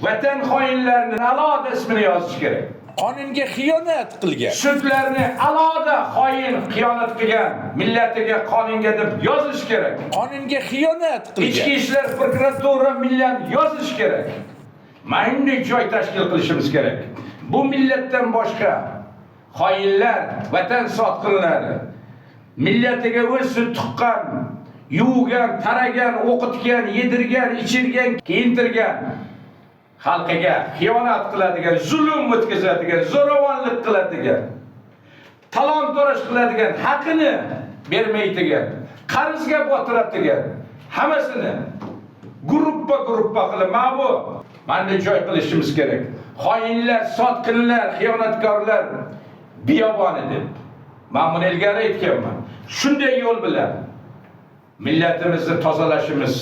vatan xoinlarining alohida ismini yozish kerak. Qonunga xiyonat qilgan. Sudlarni alohida xoin, xiyonat qilgan millatiga, qonunga deb yozish kerak. Qonunga xiyonat qilgan. Ichki ishlar prokuratura millat yozish kerak. Mana joy tashkil qilishimiz kerak. Bu millatdan boshqa xoinlar, vatan sotqinlari millatiga o'zi tuqqan, yuvgan, taragan, o'qitgan, yedirgan, ichirgan, kiyintirgan xalqiga xiyonat qiladigan, zulm o'tkazadigan, zo'ravonlik qiladigan, talon-toroj qiladigan, haqini bermaydigan, qarzga botiradigan hammasini gruppa qilib mana joy qilishimiz kerak. Xoinlar, sotqinlar, xiyonatkorlar biyoboni deb. Men buni ilgari aytganman. Shunday yo'l bilan millatimizni tozalashimiz,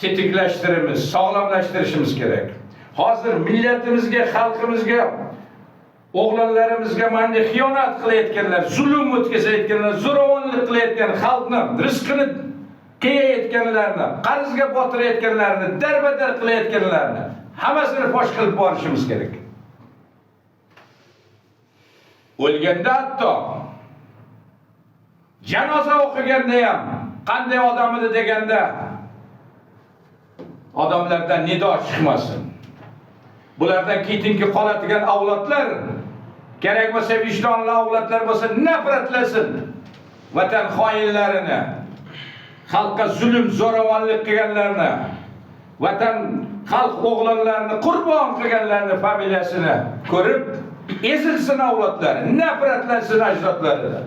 tetiklashtirishimiz, sog'lomlashtirishimiz kerak. Hozir millatimizga, xalqimizga, o'g'lonlarimizga mana xiyonat qilayotganlar, zulm o'tkazayotganlar, zo'ravonlik qilayotgan xalqni rizqini qiyayotganlarni, qarzga botirayotganlarni, darbadar qilayotganlarni hammasini fosh qilib borishimiz kerak. O'lganda hatto janoza o'qiganda ham qanday odam edi deganda odamlardan nido chiqmasin. Bulardan keyingi qoladigan avlodlar kerak bo'lsa vijdonli avlodlar bo'lsa nafratlasin. Vatan xoinlarini, xalqqa zulm, zo'ravonlik qilganlarni, vatan xalq o'g'lonlarini qurbon qilganlarni familiyasini ko'rib ezilsin avlodlari, nafratlansin ajdodlaridan.